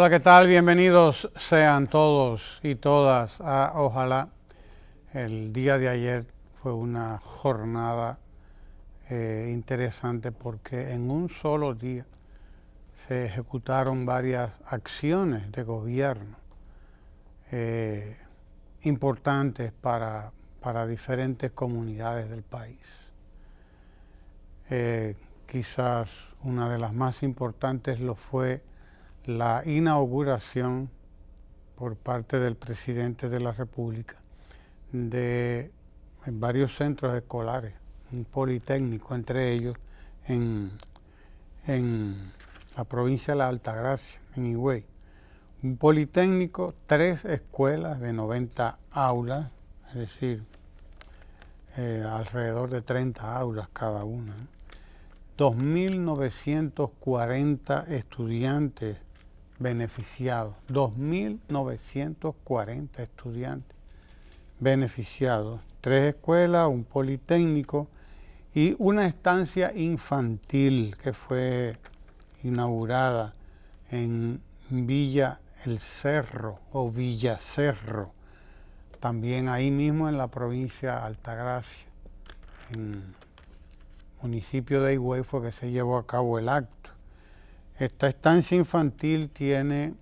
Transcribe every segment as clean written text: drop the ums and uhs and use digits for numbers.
Hola, ¿qué tal? Bienvenidos sean todos y todas a Ojalá. El día de ayer fue una jornada interesante porque en un solo día se ejecutaron varias acciones de gobierno importantes para diferentes comunidades del país. Quizás una de las más importantes lo fue la inauguración por parte del presidente de la República de varios centros escolares, un politécnico entre ellos en la provincia de la Altagracia, en Higüey. Un politécnico, 3 escuelas de 90 aulas, es decir, alrededor de 30 aulas cada una. 2.940 estudiantes beneficiados, 2.940 estudiantes beneficiados, 3 escuelas, un politécnico y una estancia infantil que fue inaugurada en Villa El Cerro o Villa Cerro, también ahí mismo en la provincia de Altagracia, en el municipio de Higüey fue que se llevó a cabo el acto. Esta estancia infantil tiene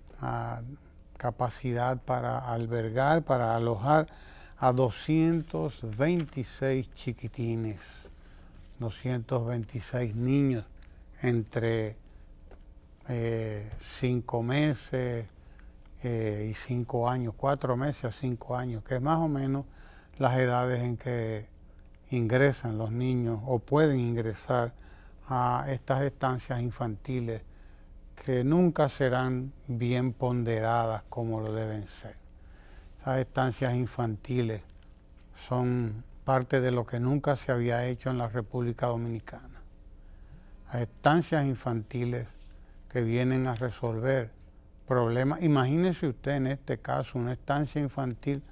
capacidad para albergar, para alojar a 226 chiquitines, 226 niños entre 5 meses y 5 años, 4 meses a 5 años, que es más o menos las edades en que ingresan los niños o pueden ingresar a estas estancias infantiles que nunca serán bien ponderadas como lo deben ser. Esas estancias infantiles son parte de lo que nunca se había hecho en la República Dominicana. Las estancias infantiles que vienen a resolver problemas. Imagínese usted en este caso una estancia infantil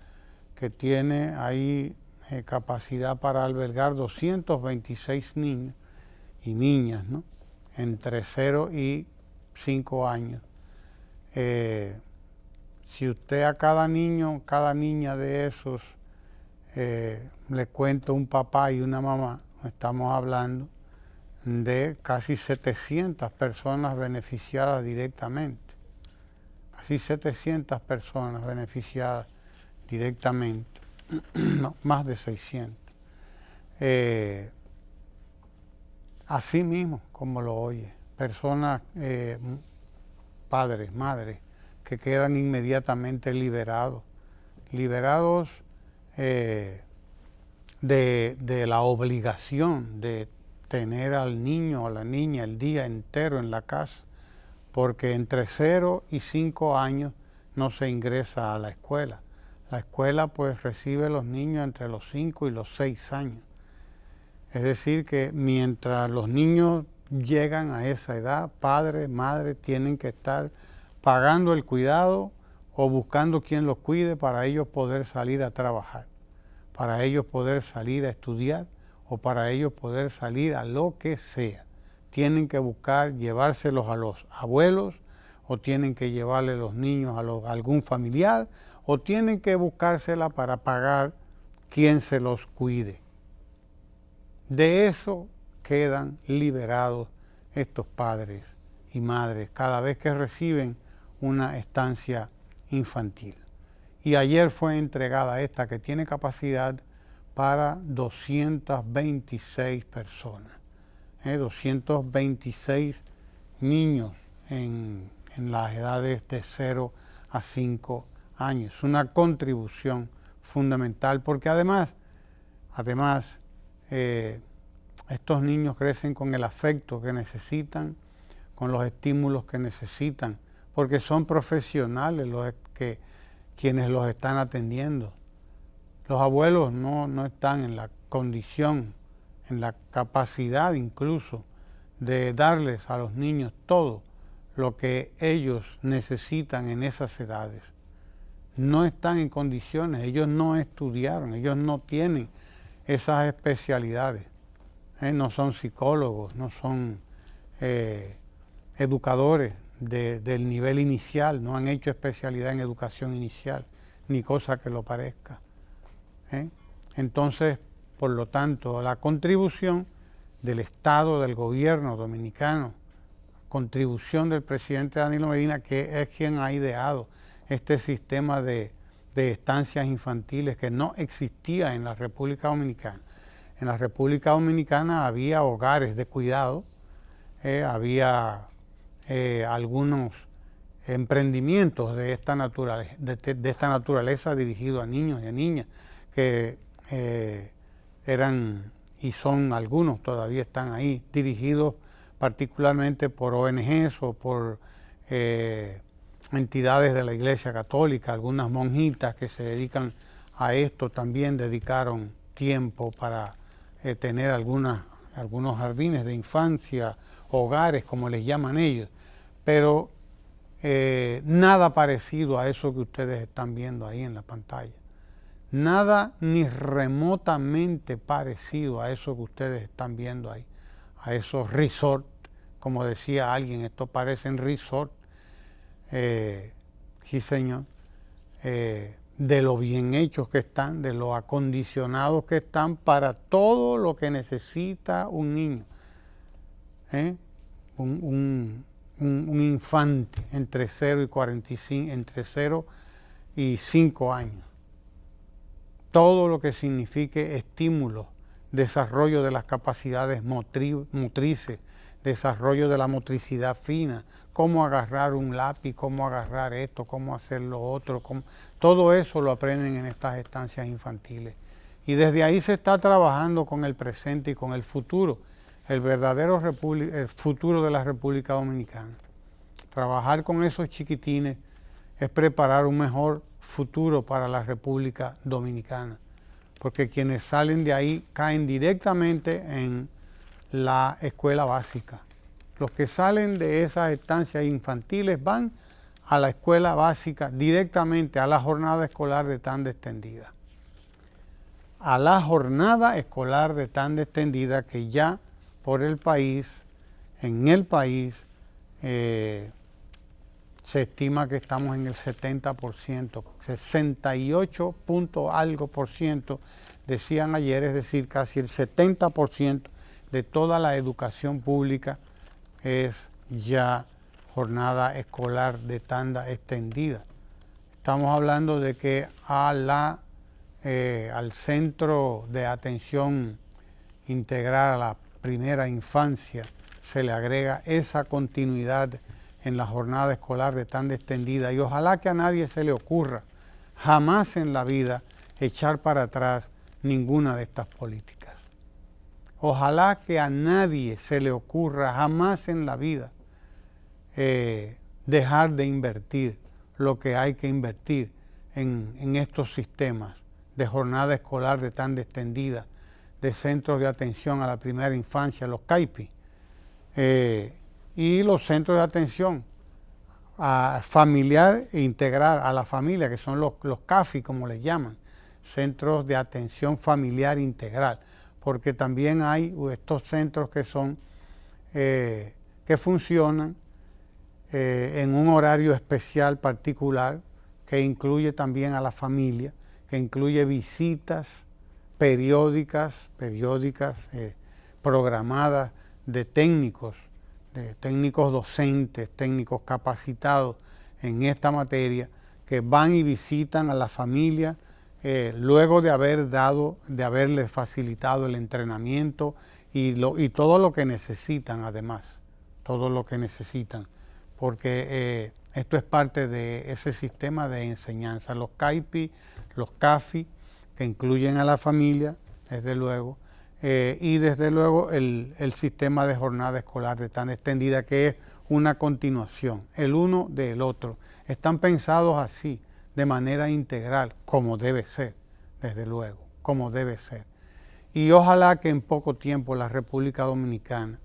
que tiene ahí capacidad para albergar 226 niños y niñas, ¿no? Entre 0 y 5 años. Si usted a cada niño, cada niña de esos le cuenta un papá y una mamá, estamos hablando de casi 700 personas beneficiadas directamente. Casi 700 personas beneficiadas directamente. No, más de 600. Así mismo, como lo oye, personas, padres, madres, que quedan inmediatamente liberados de la obligación de tener al niño o a la niña el día entero en la casa, porque entre 0 y 5 años no se ingresa a la escuela. La escuela pues recibe los niños entre los 5 y los 6 años. Es decir que mientras los niños llegan a esa edad, padres, madres tienen que estar pagando el cuidado o buscando quien los cuide para ellos poder salir a trabajar, para ellos poder salir a estudiar o para ellos poder salir a lo que sea. Tienen que buscar llevárselos a los abuelos o tienen que llevarle los niños a algún familiar o tienen que buscársela para pagar quien se los cuide. De eso quedan liberados estos padres y madres cada vez que reciben una estancia infantil. Y ayer fue entregada esta que tiene capacidad para 226 personas, 226 niños en las edades de 0 a 5 años. Una contribución fundamental porque además estos niños crecen con el afecto que necesitan, con los estímulos que necesitan, porque son profesionales quienes los están atendiendo. Los abuelos no están en la condición, en la capacidad incluso de darles a los niños todo lo que ellos necesitan en esas edades. No están en condiciones, ellos no estudiaron, ellos no tienen esas especialidades. No son psicólogos, no son educadores, del nivel inicial, no han hecho especialidad en educación inicial, ni cosa que lo parezca. Entonces, por lo tanto, la contribución del Estado, del gobierno dominicano, contribución del presidente Danilo Medina, que es quien ha ideado este sistema de estancias infantiles que no existía en la República Dominicana. En la República Dominicana había hogares de cuidado, había algunos emprendimientos de esta naturaleza dirigidos a niños y a niñas que eran y son algunos, todavía están ahí, dirigidos particularmente por ONGs o por entidades de la Iglesia Católica. Algunas monjitas que se dedican a esto también dedicaron tiempo para tener algunos jardines de infancia, hogares, como les llaman ellos, pero nada parecido a eso que ustedes están viendo ahí en la pantalla. Nada ni remotamente parecido a eso que ustedes están viendo ahí, a esos resorts, como decía alguien, esto parecen resorts, sí señor, de lo bien hechos que están, de lo acondicionados que están para todo lo que necesita un niño, un infante entre 0 y 5 años. Todo lo que signifique estímulo, desarrollo de las capacidades motrices, desarrollo de la motricidad fina, cómo agarrar un lápiz, cómo agarrar esto, cómo hacer lo otro, todo eso lo aprenden en estas estancias infantiles. Y desde ahí se está trabajando con el presente y con el futuro, el verdadero el futuro de la República Dominicana. Trabajar con esos chiquitines es preparar un mejor futuro para la República Dominicana, porque quienes salen de ahí caen directamente en la escuela básica. Los que salen de esas estancias infantiles van a la escuela básica directamente, a la jornada escolar de tanda extendida. A la jornada escolar de tanda extendida que ya por el país, en el país, se estima que estamos en el 70%, 68 punto algo por ciento, decían ayer, es decir, casi el 70% de toda la educación pública es ya jornada escolar de tanda extendida. Estamos hablando de que al centro de atención integral a la primera infancia se le agrega esa continuidad en la jornada escolar de tanda extendida, y ojalá que a nadie se le ocurra jamás en la vida echar para atrás ninguna de estas políticas. Ojalá que a nadie se le ocurra jamás en la vida dejar de invertir lo que hay que invertir en estos sistemas de jornada escolar de tanda extendida, de centros de atención a la primera infancia, los CAIPI, y los centros de atención familiar e integral a la familia, que son los CAFI, como les llaman, centros de atención familiar integral, porque también hay estos centros que son que funcionan en un horario especial particular, que incluye también a la familia, que incluye visitas periódicas programadas de técnicos docentes, técnicos capacitados en esta materia, que van y visitan a la familia luego de haberles facilitado el entrenamiento y todo lo que necesitan, además, todo lo que necesitan, porque esto es parte de ese sistema de enseñanza. Los CAIPI, los CAFI, que incluyen a la familia, desde luego, y desde luego el sistema de jornada escolar de tanda extendida, que es una continuación, el uno del otro. Están pensados así, de manera integral, como debe ser, desde luego, como debe ser. Y ojalá que en poco tiempo la República Dominicana,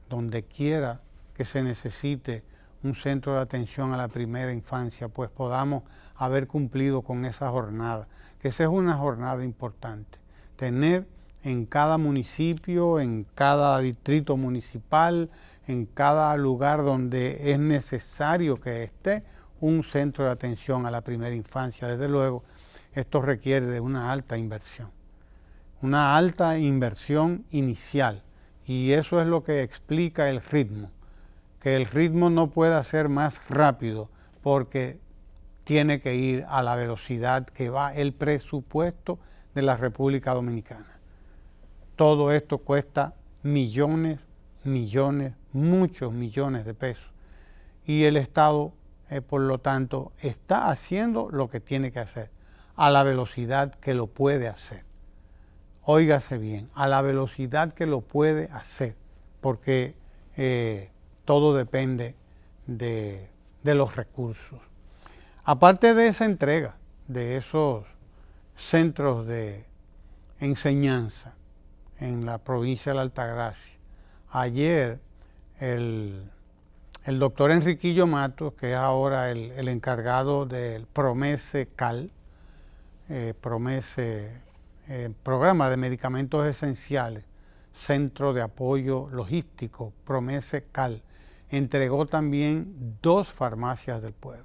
donde quiera que se necesite un centro de atención a la primera infancia, pues podamos haber cumplido con esa jornada, que esa es una jornada importante, tener en cada municipio, en cada distrito municipal, en cada lugar donde es necesario que esté un centro de atención a la primera infancia. Desde luego, esto requiere de una alta inversión inicial, y eso es lo que explica el ritmo, que el ritmo no pueda ser más rápido porque tiene que ir a la velocidad que va el presupuesto de la República Dominicana. Todo esto cuesta millones, muchos millones de pesos, y el Estado, por lo tanto, está haciendo lo que tiene que hacer, a la velocidad que lo puede hacer. Óigase bien, a la velocidad que lo puede hacer, porque todo depende de los recursos. Aparte de esa entrega, de esos centros de enseñanza en la provincia de la Altagracia, ayer el doctor Enriquillo Matos, que es ahora el encargado del PROMESE CAL, Programa de Medicamentos Esenciales, Centro de Apoyo Logístico, PROMESE CAL, entregó también 2 farmacias del pueblo,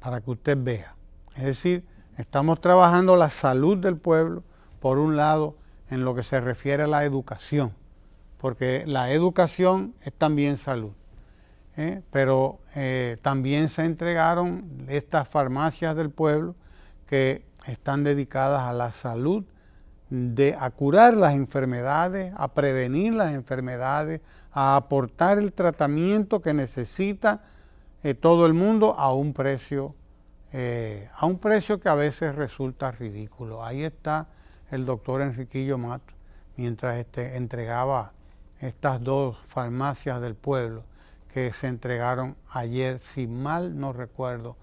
para que usted vea. Es decir, estamos trabajando la salud del pueblo, por un lado, en lo que se refiere a la educación, porque la educación es también salud, pero también se entregaron estas farmacias del pueblo que están dedicadas a la salud, a curar las enfermedades, a prevenir las enfermedades, a aportar el tratamiento que necesita todo el mundo a un precio que a veces resulta ridículo. Ahí está el doctor Enriquillo Matos, mientras entregaba estas 2 farmacias del pueblo que se entregaron ayer, si mal no recuerdo,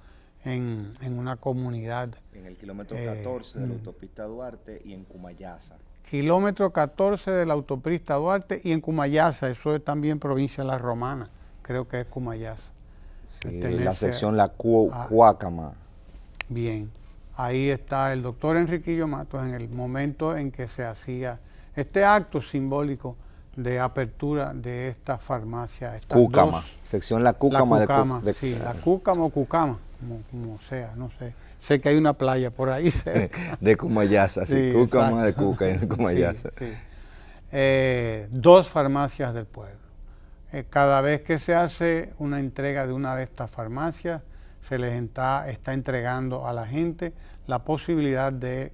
en una comunidad. En el kilómetro 14 de la autopista Duarte y en Cumayasa. Kilómetro 14 de la autopista Duarte y en Cumayasa, eso es también provincia de La Romana, creo que es Cumayasa. Sí, la sección La Cuácama. Bien, ahí está el doctor Enriquillo Matos en el momento en que se hacía este acto simbólico de apertura de esta farmacia. Cúcama, sección La Cúcama. La Cúcama o Cucama, como sea, no sé. Sé que hay una playa por ahí cerca. De Cumayasa, sí, Cúcama de Cuca y de Cumayasa. Sí, sí. 2 farmacias del pueblo. Cada vez que se hace una entrega de una de estas farmacias, se les está entregando a la gente la posibilidad de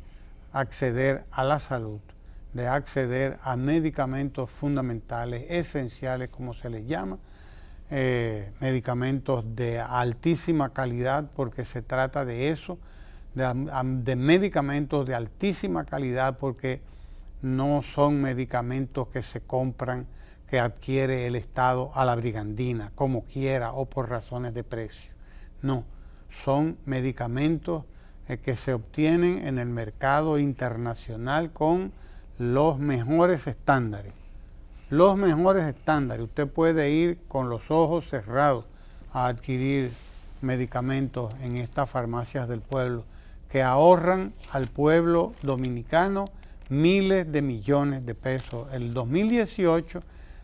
acceder a la salud, de acceder a medicamentos fundamentales, esenciales, como se les llama, medicamentos de altísima calidad, porque se trata de eso, de medicamentos de altísima calidad, porque no son medicamentos que se compran, que adquiere el Estado a la brigandina, como quiera o por razones de precio. No, son medicamentos que se obtienen en el mercado internacional con los mejores estándares. Los mejores estándares. Usted puede ir con los ojos cerrados a adquirir medicamentos en estas farmacias del pueblo que ahorran al pueblo dominicano miles de millones de pesos. En el 2018,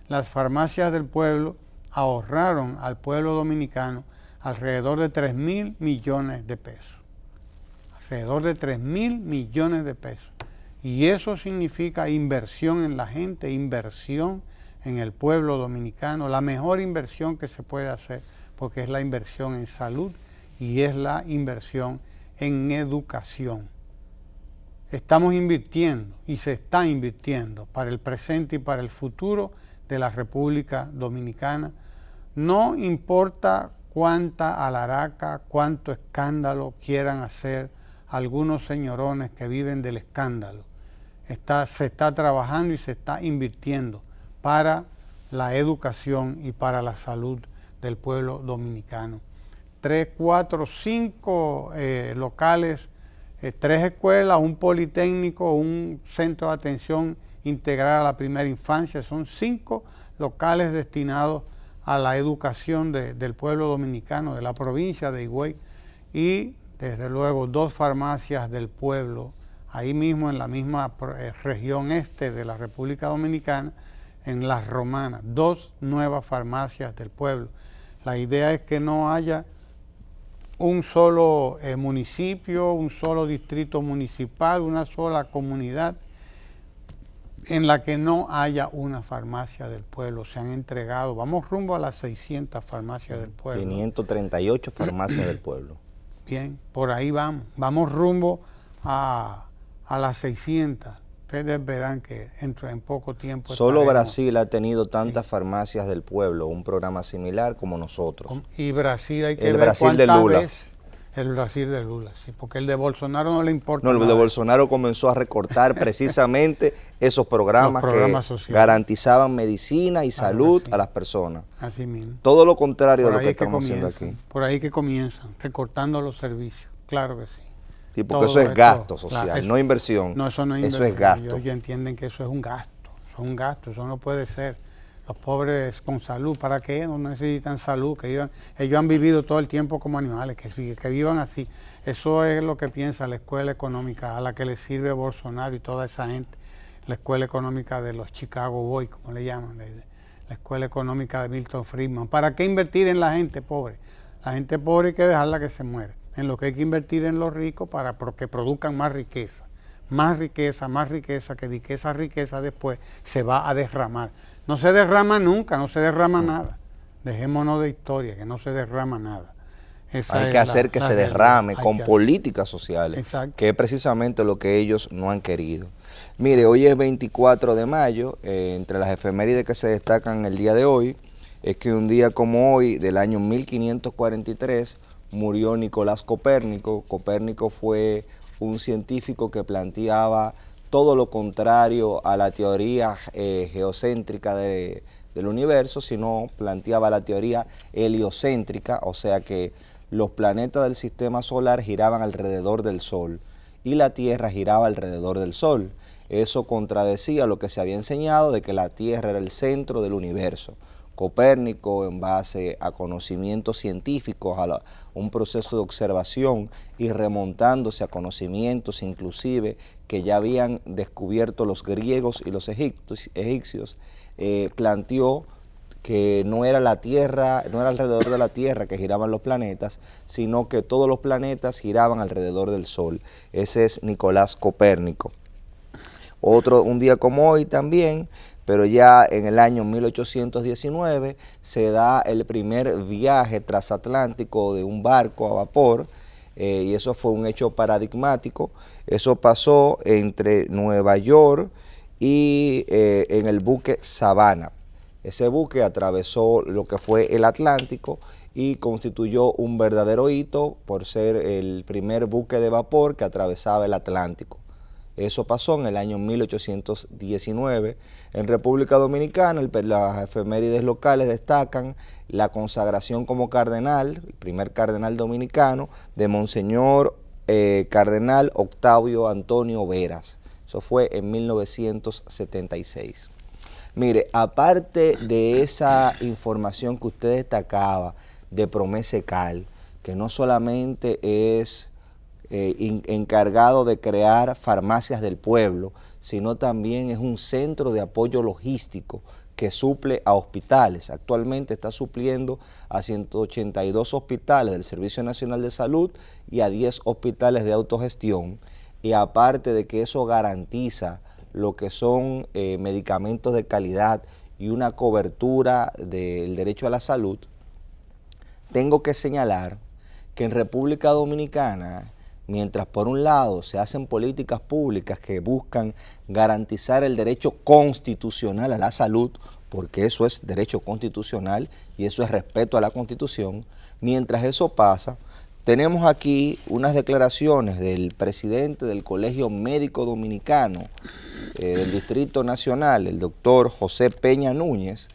las farmacias del pueblo ahorraron al pueblo dominicano alrededor de 3.000 millones de pesos. Alrededor de 3.000 millones de pesos. Y eso significa inversión en la gente, inversión en el pueblo dominicano, la mejor inversión que se puede hacer, porque es la inversión en salud y es la inversión en educación. Estamos invirtiendo y se está invirtiendo para el presente y para el futuro de la República Dominicana. No importa cuánta alaraca, cuánto escándalo quieran hacer algunos señorones que viven del escándalo. Se está trabajando y se está invirtiendo para la educación y para la salud del pueblo dominicano. 3, 4, 5 locales, 3 escuelas, un politécnico, un centro de atención integral a la primera infancia. Son 5 locales destinados a la educación del pueblo dominicano, de la provincia de Higüey, y desde luego 2 farmacias del pueblo, ahí mismo en la misma región este de la República Dominicana, en Las Romanas, 2 nuevas farmacias del pueblo. La idea es que no haya un solo municipio, un solo distrito municipal, una sola comunidad en la que no haya una farmacia del pueblo. Se han entregado, vamos rumbo a las 600 farmacias del pueblo. 538 farmacias del pueblo. Bien, por ahí vamos rumbo a las 600. Ustedes verán que en poco tiempo... Solo Brasil ha tenido tantas farmacias del pueblo, un programa similar como nosotros. Y Brasil hay que el ver Brasil de Lula. El Brasil de Lula, sí, porque el de Bolsonaro no le importa. No, el nada. de Bolsonaro comenzó a recortar precisamente esos programas que sociales garantizaban medicina y salud a las personas. Así mismo. Todo lo contrario de lo que estamos haciendo aquí. Por ahí que comienzan, recortando los servicios, claro que sí. Sí, porque eso es gasto social, claro, no inversión. No, eso no es inversión. Eso es gasto. Ellos entienden que eso es un gasto, eso no puede ser. Los pobres con salud, ¿para qué? No necesitan salud, que vivan. Ellos han vivido todo el tiempo como animales, que vivan así. Eso es lo que piensa la escuela económica a la que le sirve Bolsonaro y toda esa gente. La escuela económica de los Chicago Boys, como le llaman, la escuela económica de Milton Friedman. ¿Para qué invertir en la gente pobre? La gente pobre hay que dejarla que se muere. En lo que hay que invertir en los ricos para que produzcan más riqueza, que esa riqueza después se va a derramar. No se derrama nunca, no se derrama nada. Dejémonos de historia, que no se derrama nada. Hay que hacer que se derrame con políticas sociales, exacto, que es precisamente lo que ellos no han querido. Mire, hoy es 24 de mayo, entre las efemérides que se destacan el día de hoy, es que un día como hoy, del año 1543, murió Nicolás Copérnico. Copérnico fue un científico que planteaba todo lo contrario a la teoría geocéntrica del universo, sino planteaba la teoría heliocéntrica, o sea que los planetas del sistema solar giraban alrededor del Sol y la Tierra giraba alrededor del Sol. Eso contradecía lo que se había enseñado de que la Tierra era el centro del universo. Copérnico, en base a conocimientos científicos, a un proceso de observación y remontándose a conocimientos inclusive que ya habían descubierto los griegos y los egipcios, planteó que no era la Tierra, no era alrededor de la Tierra que giraban los planetas, sino que todos los planetas giraban alrededor del Sol. Ese es Nicolás Copérnico. Un día como hoy también, pero ya en el año 1819 se da el primer viaje transatlántico de un barco a vapor, y eso fue un hecho paradigmático. Eso pasó entre Nueva York y en el buque Savannah. Ese buque atravesó lo que fue el Atlántico y constituyó un verdadero hito por ser el primer buque de vapor que atravesaba el Atlántico. Eso pasó en el año 1819. En República Dominicana, las efemérides locales destacan la consagración como cardenal, el primer cardenal dominicano, de Monseñor Cardenal Octavio Antonio Veras. Eso fue en 1976. Mire, aparte de esa información que usted destacaba de Promesecal, que no solamente es encargado de crear farmacias del pueblo, sino también es un centro de apoyo logístico que suple a hospitales. Actualmente está supliendo a 182 hospitales del Servicio Nacional de Salud y a 10 hospitales de autogestión, y aparte de que eso garantiza lo que son medicamentos de calidad y una cobertura del derecho a la salud, tengo que señalar que en República Dominicana, mientras por un lado se hacen políticas públicas que buscan garantizar el derecho constitucional a la salud, porque eso es derecho constitucional y eso es respeto a la Constitución, mientras eso pasa, tenemos aquí unas declaraciones del presidente del Colegio Médico Dominicano del Distrito Nacional, el doctor José Peña Núñez,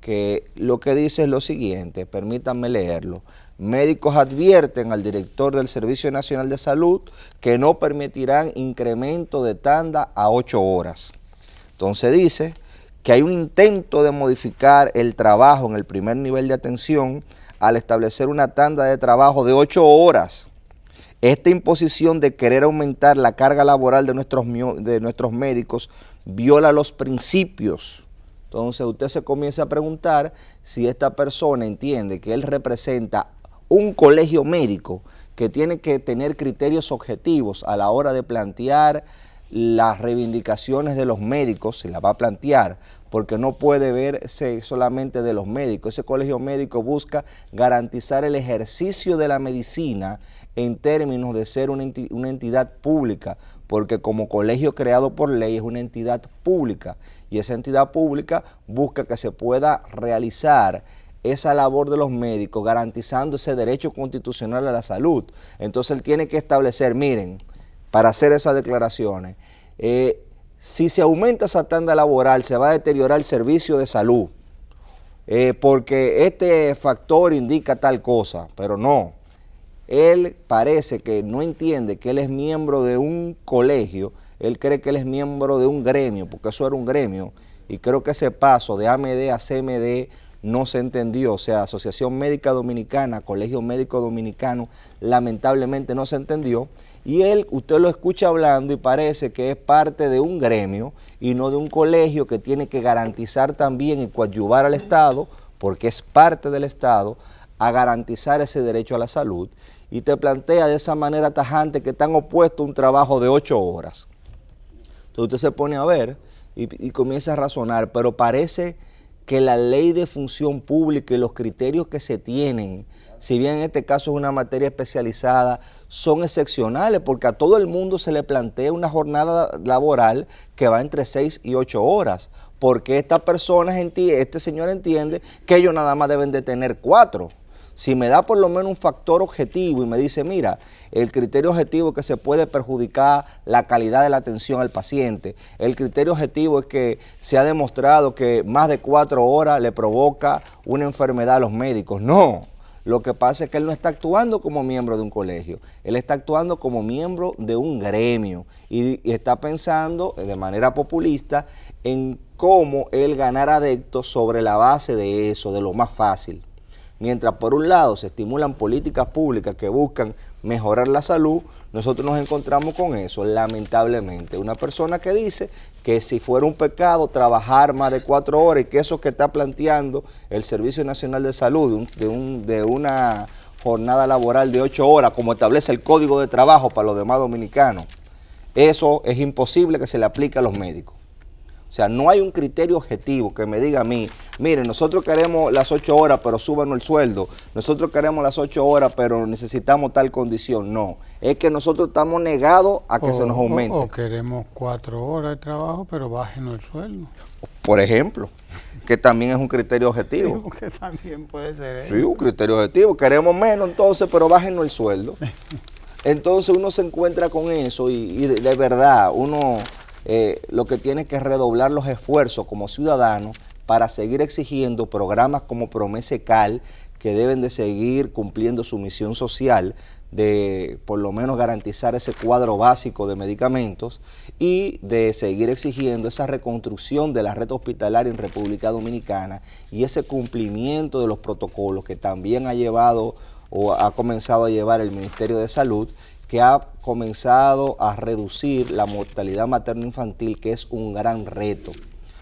que lo que dice es lo siguiente, permítanme leerlo. Médicos advierten al director del Servicio Nacional de Salud que no permitirán incremento de tanda a 8 horas. Entonces dice que hay un intento de modificar el trabajo en el primer nivel de atención al establecer una tanda de trabajo de 8 horas. Esta imposición de querer aumentar la carga laboral de nuestros médicos viola los principios Entonces usted se comienza a preguntar si esta persona entiende que él representa un colegio médico que tiene que tener criterios objetivos a la hora de plantear las reivindicaciones de los médicos, se las va a plantear, porque no puede verse solamente de los médicos. Ese colegio médico busca garantizar el ejercicio de la medicina en términos de ser una entidad pública, porque como colegio creado por ley es una entidad pública, y esa entidad pública busca que se pueda realizar esa labor de los médicos garantizando ese derecho constitucional a la salud. Entonces él tiene que establecer, miren, para hacer esas declaraciones, si se aumenta esa tanda laboral se va a deteriorar el servicio de salud, porque este factor indica tal cosa, pero no. Él parece que no entiende que él es miembro de un colegio, él cree que él es miembro de un gremio, porque eso era un gremio, y creo que ese paso de AMD a CMD no se entendió, o sea, Asociación Médica Dominicana, Colegio Médico Dominicano, lamentablemente no se entendió, y él, usted lo escucha hablando y parece que es parte de un gremio y no de un colegio que tiene que garantizar también y coadyuvar al Estado, porque es parte del Estado, a garantizar ese derecho a la salud, y te plantea de esa manera tajante que están opuestos a un trabajo de 8 horas. Entonces usted se pone a ver y comienza a razonar, pero parece que la ley de función pública y los criterios que se tienen, si bien en este caso es una materia especializada, son excepcionales, porque a todo el mundo se le plantea una jornada laboral que va entre 6 y 8 horas, porque estas personas, este señor entiende que ellos nada más deben de tener 4. Si me da por lo menos un factor objetivo y me dice, mira, el criterio objetivo es que se puede perjudicar la calidad de la atención al paciente, el criterio objetivo es que se ha demostrado que más de 4 horas le provoca una enfermedad a los médicos. No, lo que pasa es que él no está actuando como miembro de un colegio, él está actuando como miembro de un gremio y está pensando de manera populista en cómo él ganar adeptos sobre la base de eso, de lo más fácil. Mientras por un lado se estimulan políticas públicas que buscan mejorar la salud, nosotros nos encontramos con eso, lamentablemente. Una persona que dice que si fuera un pecado trabajar más de 4 horas y que eso que está planteando el Servicio Nacional de Salud, de una jornada laboral de 8 horas, como establece el Código de Trabajo para los demás dominicanos, eso es imposible que se le aplique a los médicos. O sea, no hay un criterio objetivo que me diga a mí, miren, nosotros queremos las 8 horas, pero súbanos el sueldo. Nosotros queremos las 8 horas, pero necesitamos tal condición. No, es que nosotros estamos negados a que se nos aumente. O queremos 4 horas de trabajo, pero bájenos el sueldo. Por ejemplo, que también es un criterio objetivo. Sí, que también puede ser. Sí, un criterio objetivo. Queremos menos entonces, pero bájenos el sueldo. Entonces uno se encuentra con eso y de verdad uno... lo que tiene que redoblar los esfuerzos como ciudadanos para seguir exigiendo programas como Promesecal, que deben de seguir cumpliendo su misión social de por lo menos garantizar ese cuadro básico de medicamentos y de seguir exigiendo esa reconstrucción de la red hospitalaria en República Dominicana y ese cumplimiento de los protocolos que también ha llevado o ha comenzado a llevar el Ministerio de Salud, que ha comenzado a reducir la mortalidad materno-infantil, que es un gran reto.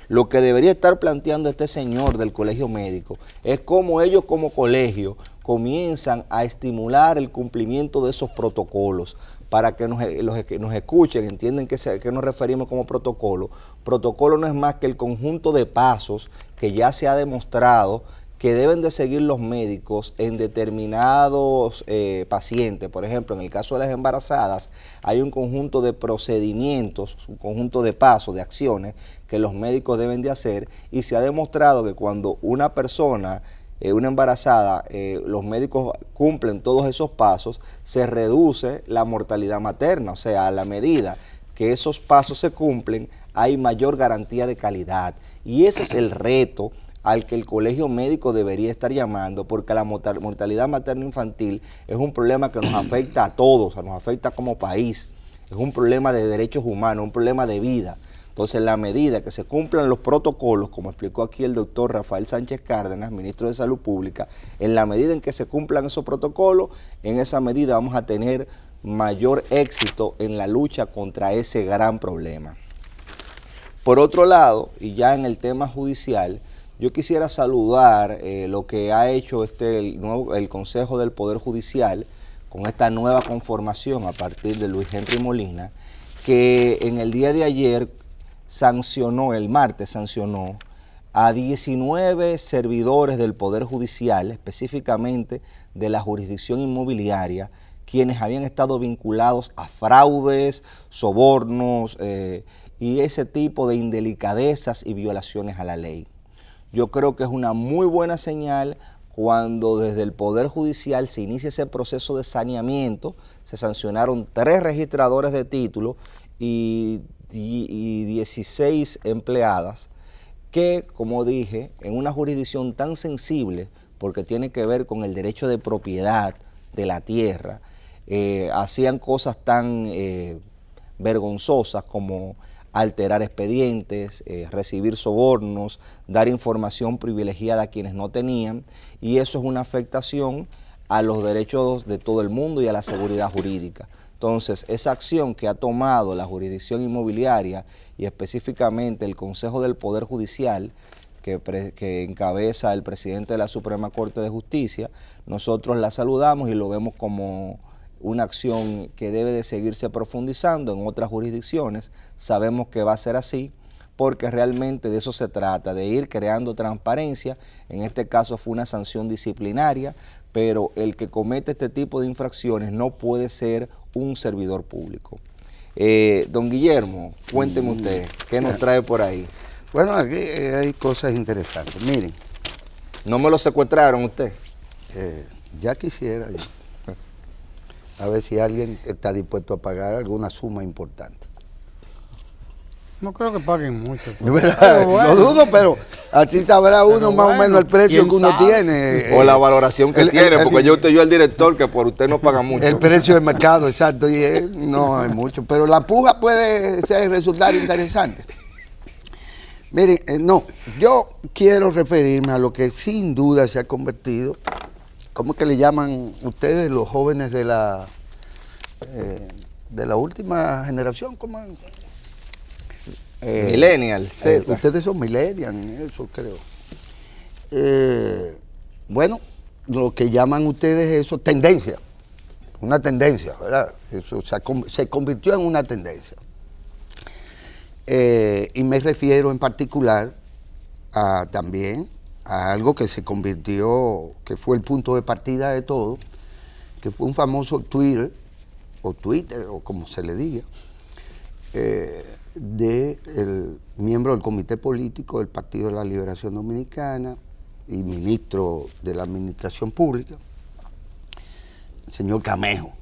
Lo que debería estar planteando este señor del colegio médico es cómo ellos como colegio comienzan a estimular el cumplimiento de esos protocolos para que los que nos escuchen entiendan que nos referimos como protocolo. Protocolo no es más que el conjunto de pasos que ya se ha demostrado que deben de seguir los médicos en determinados pacientes. Por ejemplo, en el caso de las embarazadas, hay un conjunto de procedimientos, un conjunto de pasos, de acciones que los médicos deben de hacer, y se ha demostrado que cuando una persona, una embarazada, los médicos cumplen todos esos pasos, se reduce la mortalidad materna. O sea, a la medida que esos pasos se cumplen, hay mayor garantía de calidad. Y ese es el reto al que el colegio médico debería estar llamando, porque la mortalidad materno-infantil es un problema que nos afecta a todos, nos afecta como país, es un problema de derechos humanos, un problema de vida. Entonces, en la medida que se cumplan los protocolos, como explicó aquí el doctor Rafael Sánchez Cárdenas, ministro de Salud Pública, en la medida en que se cumplan esos protocolos, en esa medida vamos a tener mayor éxito en la lucha contra ese gran problema. Por otro lado, y ya en el tema judicial, yo quisiera saludar lo que ha hecho el Consejo del Poder Judicial con esta nueva conformación a partir de Luis Henry Molina, que en el día de ayer el martes sancionó a 19 servidores del Poder Judicial, específicamente de la jurisdicción inmobiliaria, quienes habían estado vinculados a fraudes, sobornos y ese tipo de indelicadezas y violaciones a la ley. Yo creo que es una muy buena señal cuando desde el Poder Judicial se inicia ese proceso de saneamiento. Se sancionaron 3 registradores de títulos y 16 empleadas que, como dije, en una jurisdicción tan sensible, porque tiene que ver con el derecho de propiedad de la tierra, hacían cosas tan vergonzosas como alterar expedientes, recibir sobornos, dar información privilegiada a quienes no tenían, y eso es una afectación a los derechos de todo el mundo y a la seguridad jurídica. Entonces, esa acción que ha tomado la jurisdicción inmobiliaria y específicamente el Consejo del Poder Judicial, que encabeza el presidente de la Suprema Corte de Justicia, nosotros la saludamos y lo vemos como una acción que debe de seguirse profundizando en otras jurisdicciones. Sabemos que va a ser así porque realmente de eso se trata, de ir creando transparencia. En este caso fue una sanción disciplinaria, pero el que comete este tipo de infracciones no puede ser un servidor público. Don Guillermo, cuénteme usted, ¿qué nos trae por ahí? Bueno, aquí hay cosas interesantes. Miren. ¿No me lo secuestraron usted? Ya quisiera yo. A ver si alguien está dispuesto a pagar alguna suma importante. No creo que paguen mucho. Bueno. Lo dudo, pero así sabrá uno más o menos el precio que uno tiene. O la valoración que tiene, porque yo el director que por usted no paga mucho. El precio del mercado, exacto, y no es mucho. Pero la puja puede resultar interesante. Miren, no, yo quiero referirme a lo que sin duda se ha convertido, ¿cómo que le llaman ustedes los jóvenes de la última generación? ¿Cómo? Millennial, ustedes son millennials, eso creo. Bueno, lo que llaman ustedes eso, tendencia, una tendencia, ¿verdad? Eso se convirtió en una tendencia. Y me refiero en particular también a algo que se convirtió, que fue el punto de partida de todo, que fue un famoso Twitter, o como se le diga, del miembro del comité político del Partido de la Liberación Dominicana y ministro de la Administración Pública, el señor Camejo.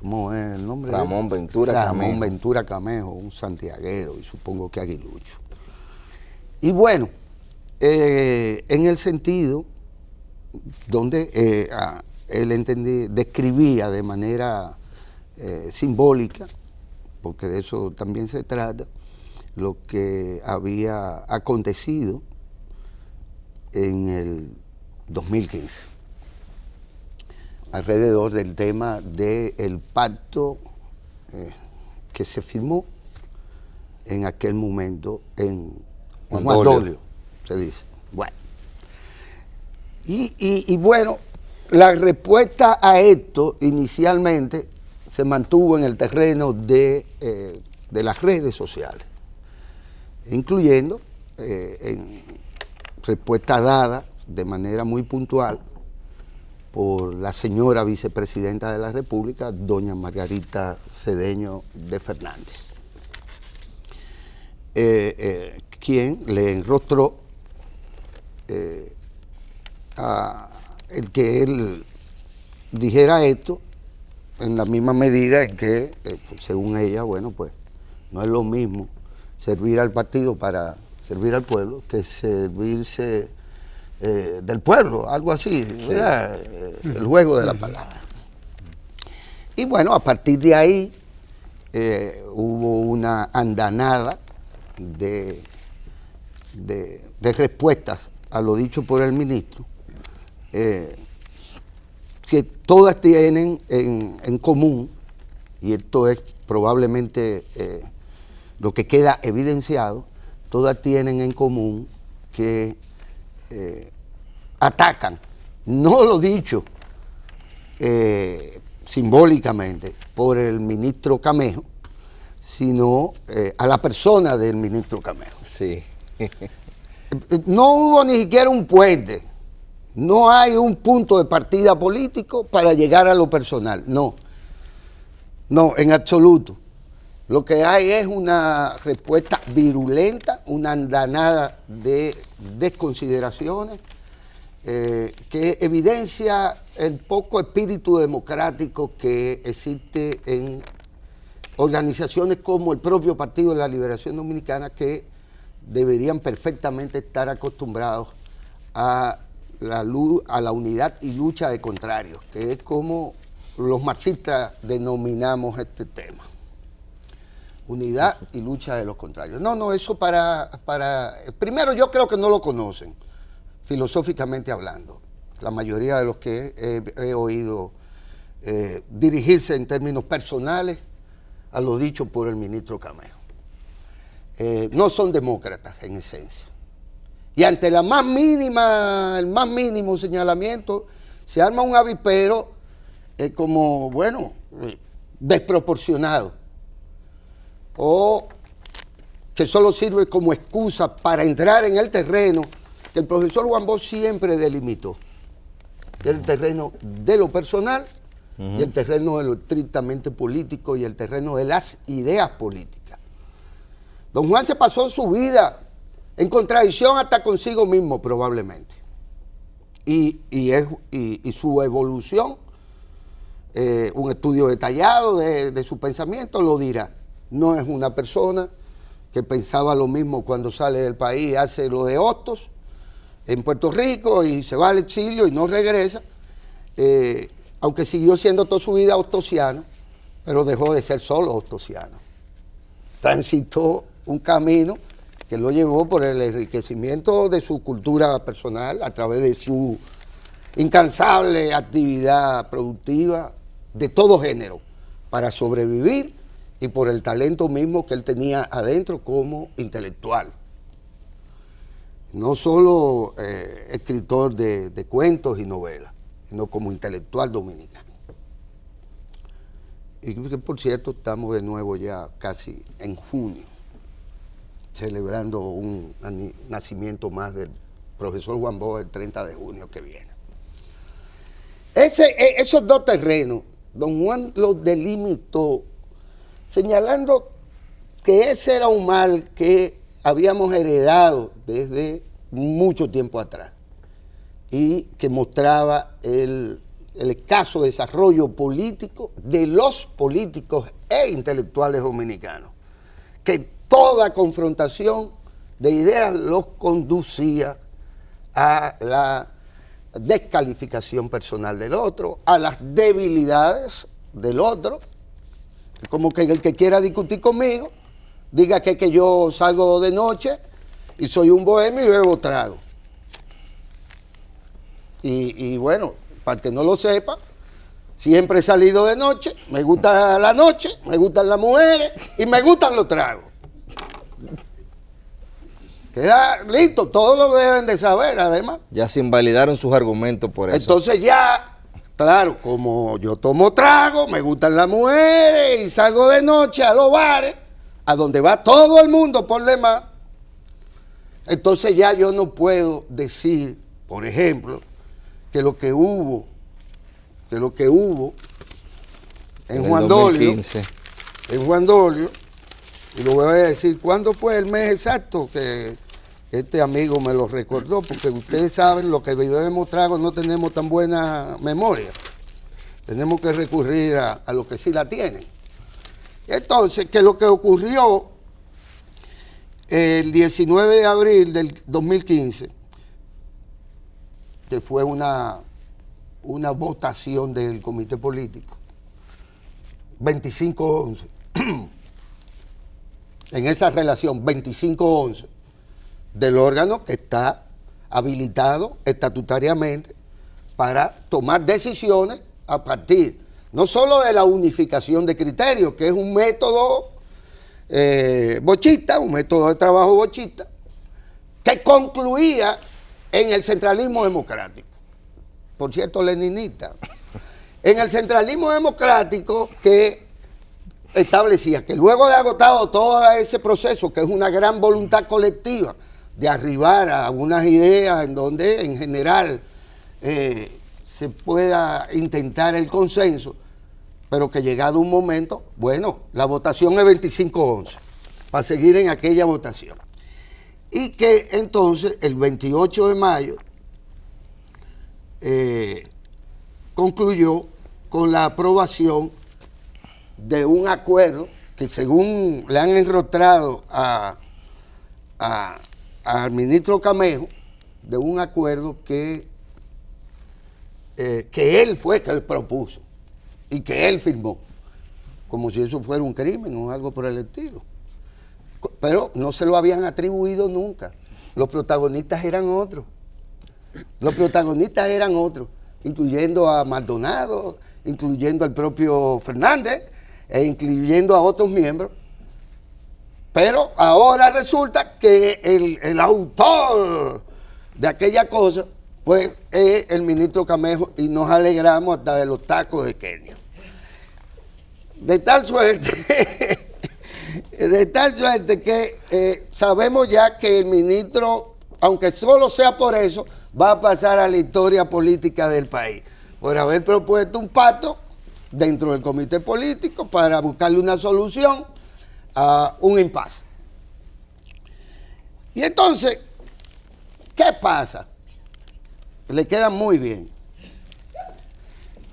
¿Cómo es el nombre? Ramón Ventura Camejo. Ramón Ventura Camejo, un santiaguero y supongo que aguilucho. Y bueno, en el sentido donde él describía de manera simbólica, porque de eso también se trata, lo que había acontecido en el 2015, alrededor del tema del pacto que se firmó en aquel momento en Juan Dolio, se dice. Bueno. Y bueno, la respuesta a esto inicialmente se mantuvo en el terreno de las redes sociales, incluyendo en respuesta dada de manera muy puntual por la señora vicepresidenta de la República, doña Margarita Cedeño de Fernández, quien le enrostró el que él dijera esto en la misma medida en que, según ella, bueno, pues no es lo mismo servir al partido para servir al pueblo que servirse del pueblo, algo así, ¿verdad? El juego de la palabra. Y bueno, a partir de ahí hubo una andanada de respuestas a lo dicho por el ministro, que todas tienen en común, y esto es probablemente lo que queda evidenciado, todas tienen en común que atacan, no lo dicho simbólicamente por el ministro Camejo, sino a la persona del ministro Camejo. Sí. No hubo ni siquiera un puente, no hay un punto de partida político para llegar a lo personal, no, en absoluto. Lo que hay es una respuesta virulenta, una andanada de desconsideraciones que evidencia el poco espíritu democrático que existe en organizaciones como el propio Partido de la Liberación Dominicana, que deberían perfectamente estar acostumbrados a la unidad y lucha de contrarios, que es como los marxistas denominamos este tema. Unidad y lucha de los contrarios. No, eso primero yo creo que no lo conocen, filosóficamente hablando. La mayoría de los que he oído dirigirse en términos personales a lo dicho por el ministro Camejo. No son demócratas en esencia. Y ante el más mínimo señalamiento, se arma un avispero como, bueno, desproporcionado, o que solo sirve como excusa para entrar en el terreno que el profesor Juan Bosch siempre delimitó, que es el terreno de lo personal y el terreno de lo estrictamente político y el terreno de las ideas políticas. Don Juan se pasó su vida en contradicción hasta consigo mismo, probablemente. Y su evolución, un estudio detallado de su pensamiento lo dirá. No es una persona que pensaba lo mismo cuando sale del país, hace lo de Hostos en Puerto Rico y se va al exilio y no regresa, aunque siguió siendo toda su vida hostosiano, pero dejó de ser solo hostosiano. Transitó un camino que lo llevó por el enriquecimiento de su cultura personal a través de su incansable actividad productiva de todo género para sobrevivir y por el talento mismo que él tenía adentro como intelectual. No solo escritor de cuentos y novelas, sino como intelectual dominicano. Y que, por cierto, estamos de nuevo ya casi en junio, celebrando un nacimiento más del profesor Juan Bosch el 30 de junio que viene. Esos dos terrenos, don Juan los delimitó, señalando que ese era un mal que habíamos heredado desde mucho tiempo atrás y que mostraba el escaso desarrollo político de los políticos e intelectuales dominicanos, que toda confrontación de ideas los conducía a la descalificación personal del otro, a las debilidades del otro, como que el que quiera discutir conmigo diga que yo salgo de noche y soy un bohemio y bebo trago. Y bueno, para el que no lo sepa, siempre he salido de noche, me gusta la noche, me gustan las mujeres y me gustan los tragos. Queda listo, todos lo deben de saber, además. Ya se invalidaron sus argumentos por eso. Entonces ya, claro, como yo tomo trago, me gustan las mujeres y salgo de noche a los bares, a donde va todo el mundo por demás, entonces ya yo no puedo decir, por ejemplo, que lo que hubo en Juan Dolio, y lo voy a decir, ¿cuándo fue el mes exacto? Que este amigo me lo recordó, porque ustedes saben, los que bebemos trago no tenemos tan buena memoria. Tenemos que recurrir a los que sí la tienen. Entonces, que lo que ocurrió el 19 de abril del 2015, que fue una votación del comité político, 25-11, en esa relación 25-11 del órgano que está habilitado estatutariamente para tomar decisiones a partir no solo de la unificación de criterios, que es un método bochista, un método de trabajo bochista, que concluía en el centralismo democrático. Por cierto, leninista. En el centralismo democrático que establecía que luego de agotado todo ese proceso, que es una gran voluntad colectiva de arribar a unas ideas en donde en general se pueda intentar el consenso, pero que llegado un momento, bueno, la votación es 25-11, para seguir en aquella votación. Y que entonces el 28 de mayo concluyó con la aprobación de un acuerdo que, según le han enrostrado al ministro Camejo, de un acuerdo que él fue que él propuso y que él firmó, como si eso fuera un crimen o algo por el estilo. Pero no se lo habían atribuido nunca. Los protagonistas eran otros. Los protagonistas eran otros, incluyendo a Maldonado, incluyendo al propio Fernández, e incluyendo a otros miembros. Pero ahora resulta que el autor de aquella cosa, pues, es el ministro Camejo, y nos alegramos hasta de los tacos de Kenia. De tal suerte que sabemos ya que el ministro, aunque solo sea por eso, va a pasar a la historia política del país, por haber propuesto un pacto dentro del comité político para buscarle una solución a un impasse. Y entonces, ¿qué pasa? Le queda muy bien.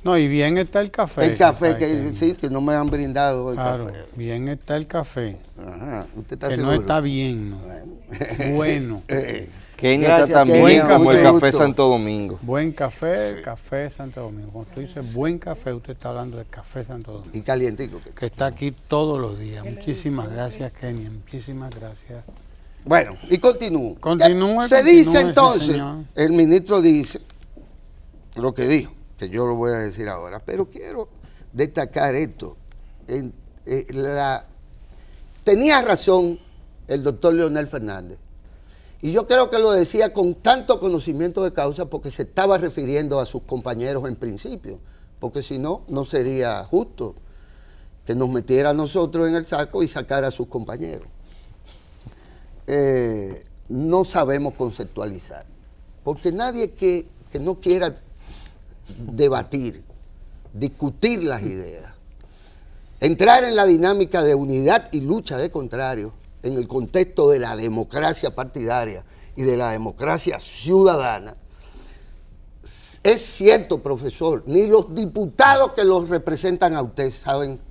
No, y bien está el café. El café, que no me han brindado el claro, café. Bien está el café. Ajá, ¿usted está que seguro? no está bien, ¿no? Bueno. Kenia está tan Kenia, bien como el mucho café gusto. Santo Domingo. Buen café, Sí. café Santo Domingo. Cuando usted dice buen café, usted está hablando de café Santo Domingo, Y calientico. que está aquí todos los días. Muchísimas gracias, Kenia. Muchísimas gracias. Bueno, y continúo. Continúe, Se continúe, dice sí, entonces, señor. el ministro dice lo que dijo, que yo lo voy a decir ahora, pero quiero destacar esto. Tenía razón el doctor Leonel Fernández, y yo creo que lo decía con tanto conocimiento de causa porque se estaba refiriendo a sus compañeros en principio, porque si no, no sería justo que nos metiera a nosotros en el saco y sacara a sus compañeros. No sabemos conceptualizar, porque nadie que no quiera debatir, discutir las ideas, entrar en la dinámica de unidad y lucha de contrarios en el contexto de la democracia partidaria y de la democracia ciudadana. Es cierto, profesor, ni los diputados que los representan a usted saben,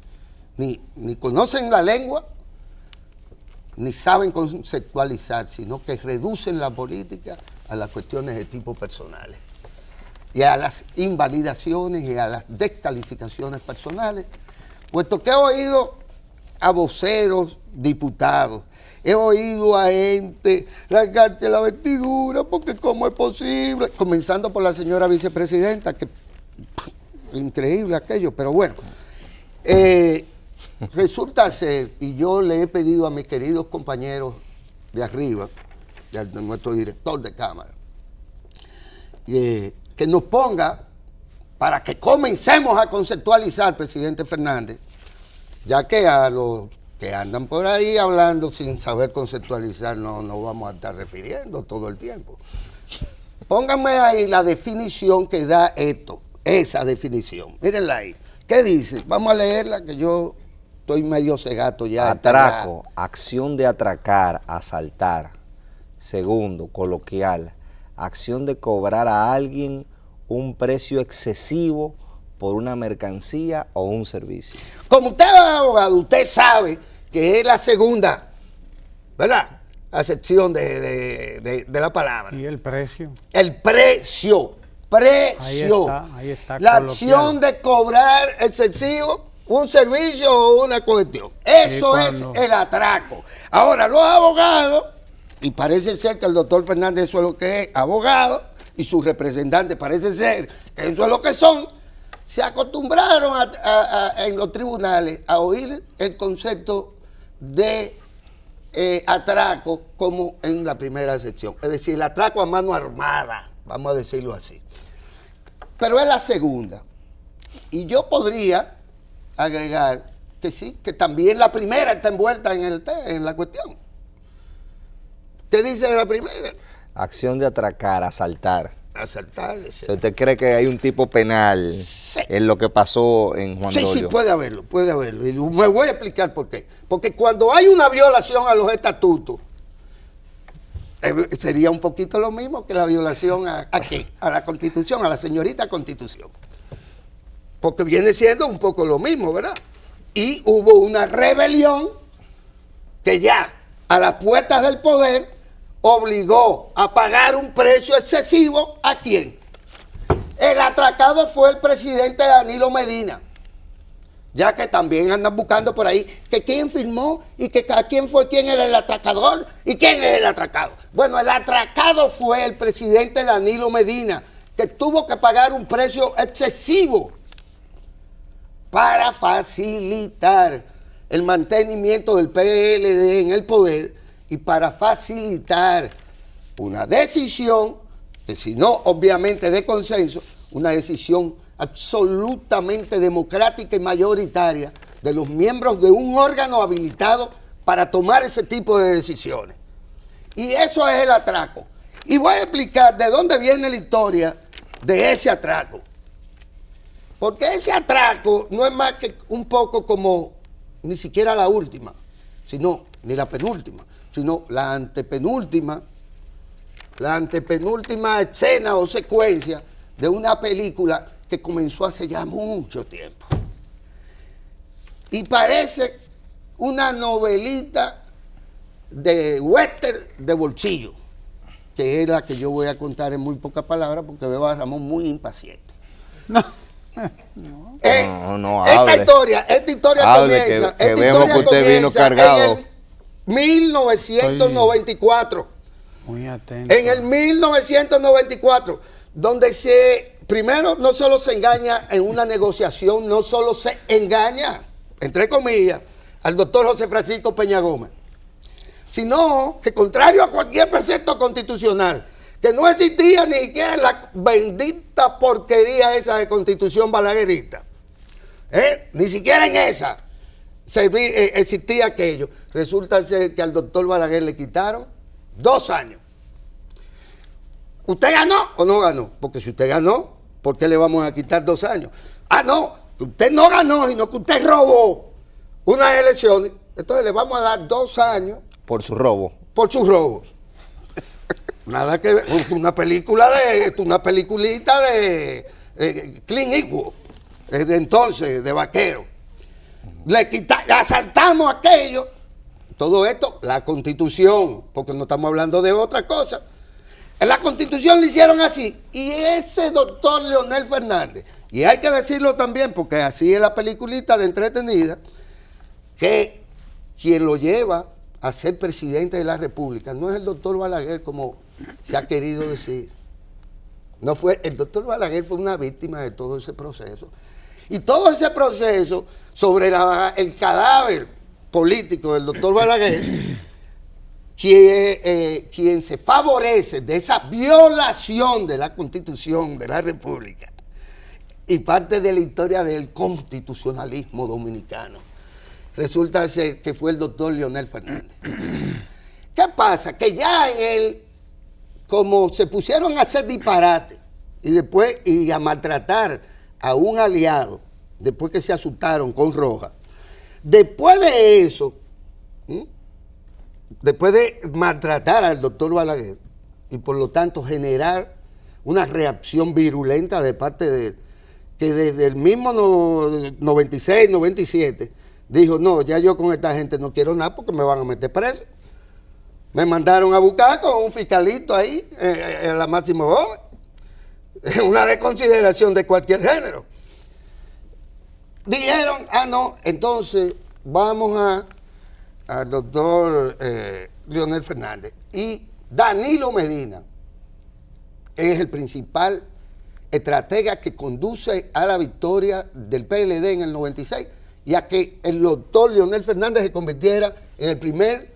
ni conocen la lengua, ni saben conceptualizar, sino que reducen la política a las cuestiones de tipo personales y a las invalidaciones y a las descalificaciones personales, puesto que he oído a voceros, diputados, he oído a gente rasgarse la vestidura porque cómo es posible, comenzando por la señora vicepresidenta, que increíble aquello, pero bueno, resulta ser, y yo le he pedido a mis queridos compañeros de arriba, de nuestro director de Cámara, que nos ponga, para que comencemos a conceptualizar, presidente Fernández, ya que a los que andan por ahí hablando sin saber conceptualizar no vamos a estar refiriendo todo el tiempo. Pónganme ahí la definición que da esto, esa definición, mírenla ahí. ¿Qué dice? Vamos a leerla, que yo estoy medio cegato ya. Atraco, acción de atracar, asaltar. Segundo, coloquial, acción de cobrar a alguien un precio excesivo por una mercancía o un servicio. Como usted es abogado, usted sabe que es la segunda, ¿verdad?, acepción de la palabra. ¿Y el precio? El precio. Ahí está La coloquial. acción de cobrar excesivo un servicio o una cuestión. Eso es el atraco. Ahora, los abogados, y parece ser que el doctor Fernández eso es lo que es, abogado, y sus representantes parece ser que eso es lo que son, se acostumbraron en los tribunales a oír el concepto de atraco como en la primera sección. Es decir, el atraco a mano armada, vamos a decirlo así. Pero es la segunda. Y yo podría agregar que sí, que también la primera está envuelta en la cuestión. ¿Qué dice de la primera? Acción de atracar, asaltar. Asaltar. ¿Usted cree que hay un tipo penal en lo que pasó en Juan Dolio? Sí, puede haberlo, puede haberlo. Y me voy a explicar por qué. Porque cuando hay una violación a los estatutos, sería un poquito lo mismo que la violación ¿a qué? A la Constitución, a la señorita Constitución. Porque viene siendo un poco lo mismo, ¿verdad? Y hubo una rebelión que ya a las puertas del poder obligó a pagar un precio excesivo. ¿A quién? El atracado fue el presidente Danilo Medina, ya que también andan buscando por ahí que quién firmó y que quién era el atracador y quién es el atracado. Bueno, el atracado fue el presidente Danilo Medina, que tuvo que pagar un precio excesivo para facilitar el mantenimiento del PLD en el poder y para facilitar una decisión que, si no obviamente de consenso, una decisión absolutamente democrática y mayoritaria de los miembros de un órgano habilitado para tomar ese tipo de decisiones. Y eso es el atraco. Y voy a explicar de dónde viene la historia de ese atraco. Porque ese atraco no es más que un poco como ni siquiera la última, sino ni la penúltima, sino la antepenúltima escena o secuencia de una película que comenzó hace ya mucho tiempo. Y parece una novelita de western de bolsillo, que es la que yo voy a contar en muy pocas palabras porque veo a Ramón muy impaciente. Esta historia comienza. Que vemos que usted vino cargado. En el 1994. Muy atento. En el 1994, donde primero no solo se engaña en una negociación, no solo se engaña, entre comillas, al doctor José Francisco Peña Gómez, sino que, contrario a cualquier precepto constitucional, que no existía ni siquiera en la bendita porquería esa de Constitución balaguerista, ni siquiera en esa existía aquello. Resulta ser que al doctor Balaguer le quitaron 2 años. ¿Usted ganó o no ganó? Porque si usted ganó, ¿por qué le vamos a quitar 2 años? Ah, no, que usted no ganó, sino que usted robó unas elecciones. Entonces le vamos a dar 2 años. Por su robo. Por su robo. Nada que ver, una peliculita de Clint Eastwood, de entonces, de vaquero. Le asaltamos aquello. Todo esto, la Constitución, porque no estamos hablando de otra cosa. En la Constitución le hicieron así. Y ese doctor Leonel Fernández, y hay que decirlo también, porque así es la peliculita de entretenida, que quien lo lleva a ser presidente de la República no es el doctor Balaguer, como se ha querido decir. No fue, el doctor Balaguer fue una víctima de todo ese proceso. Y todo ese proceso sobre el cadáver político del doctor Balaguer, quien se favorece de esa violación de la Constitución de la República y parte de la historia del constitucionalismo dominicano, resulta ser que fue el doctor Leonel Fernández. ¿Qué pasa? Que ya en él, como se pusieron a hacer disparate y a maltratar a un aliado, después que se asustaron con Roja, después de eso, después de maltratar al doctor Balaguer y por lo tanto generar una reacción virulenta de parte de él, que desde el mismo 96, 97, dijo, no, ya yo con esta gente no quiero nada porque me van a meter preso. Me mandaron a buscar con un fiscalito ahí, en la Máximo Gómez. Una desconsideración de cualquier género. Dijeron, no, entonces vamos al doctor Leonel Fernández. Y Danilo Medina es el principal estratega que conduce a la victoria del PLD en el 96 y a que el doctor Leonel Fernández se convirtiera en el primer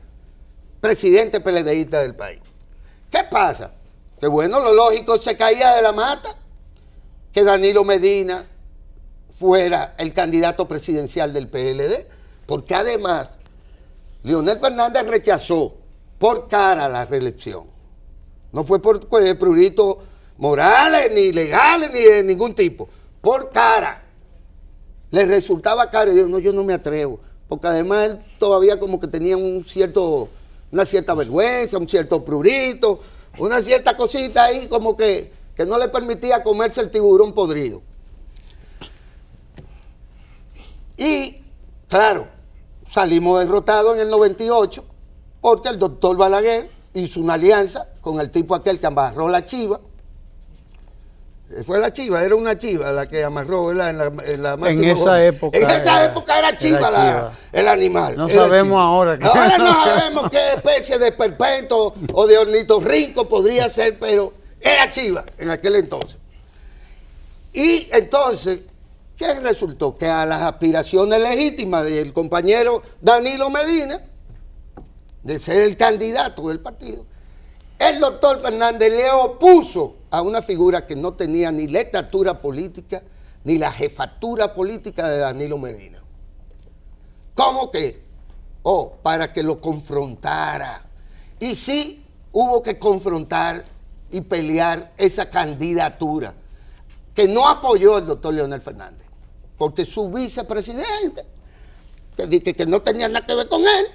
presidente PLDista del país. ¿Qué pasa? Que bueno, lo lógico se caía de la mata que Danilo Medina fuera el candidato presidencial del PLD, porque además Leonel Fernández rechazó por cara la reelección. No fue por pruritos morales, ni legales, ni de ningún tipo. Por cara. Le resultaba caro. Y dijo, no, yo no me atrevo. Porque además él todavía como que tenía una cierta vergüenza, un cierto prurito, una cierta cosita ahí como que no le permitía comerse el tiburón podrido. Y, claro, salimos derrotados en el 98 porque el doctor Balaguer hizo una alianza con el tipo aquel que amarró la chiva. Fue la chiva, era una chiva la que amarró, ¿verdad? En la máxima. En esa época. En esa época era chiva, el animal. No sabemos chiva. Ahora. Ahora no sabemos qué especie de esperpento o de ornitorrinco podría ser, pero era chiva en aquel entonces. Y entonces, ¿qué resultó? Que a las aspiraciones legítimas del compañero Danilo Medina, de ser el candidato del partido, el doctor Fernández le opuso a una figura que no tenía ni la estatura política ni la jefatura política de Danilo Medina. ¿Cómo que? Para que lo confrontara. Y sí hubo que confrontar y pelear esa candidatura que no apoyó el doctor Leonel Fernández, porque su vicepresidente, que no tenía nada que ver con él,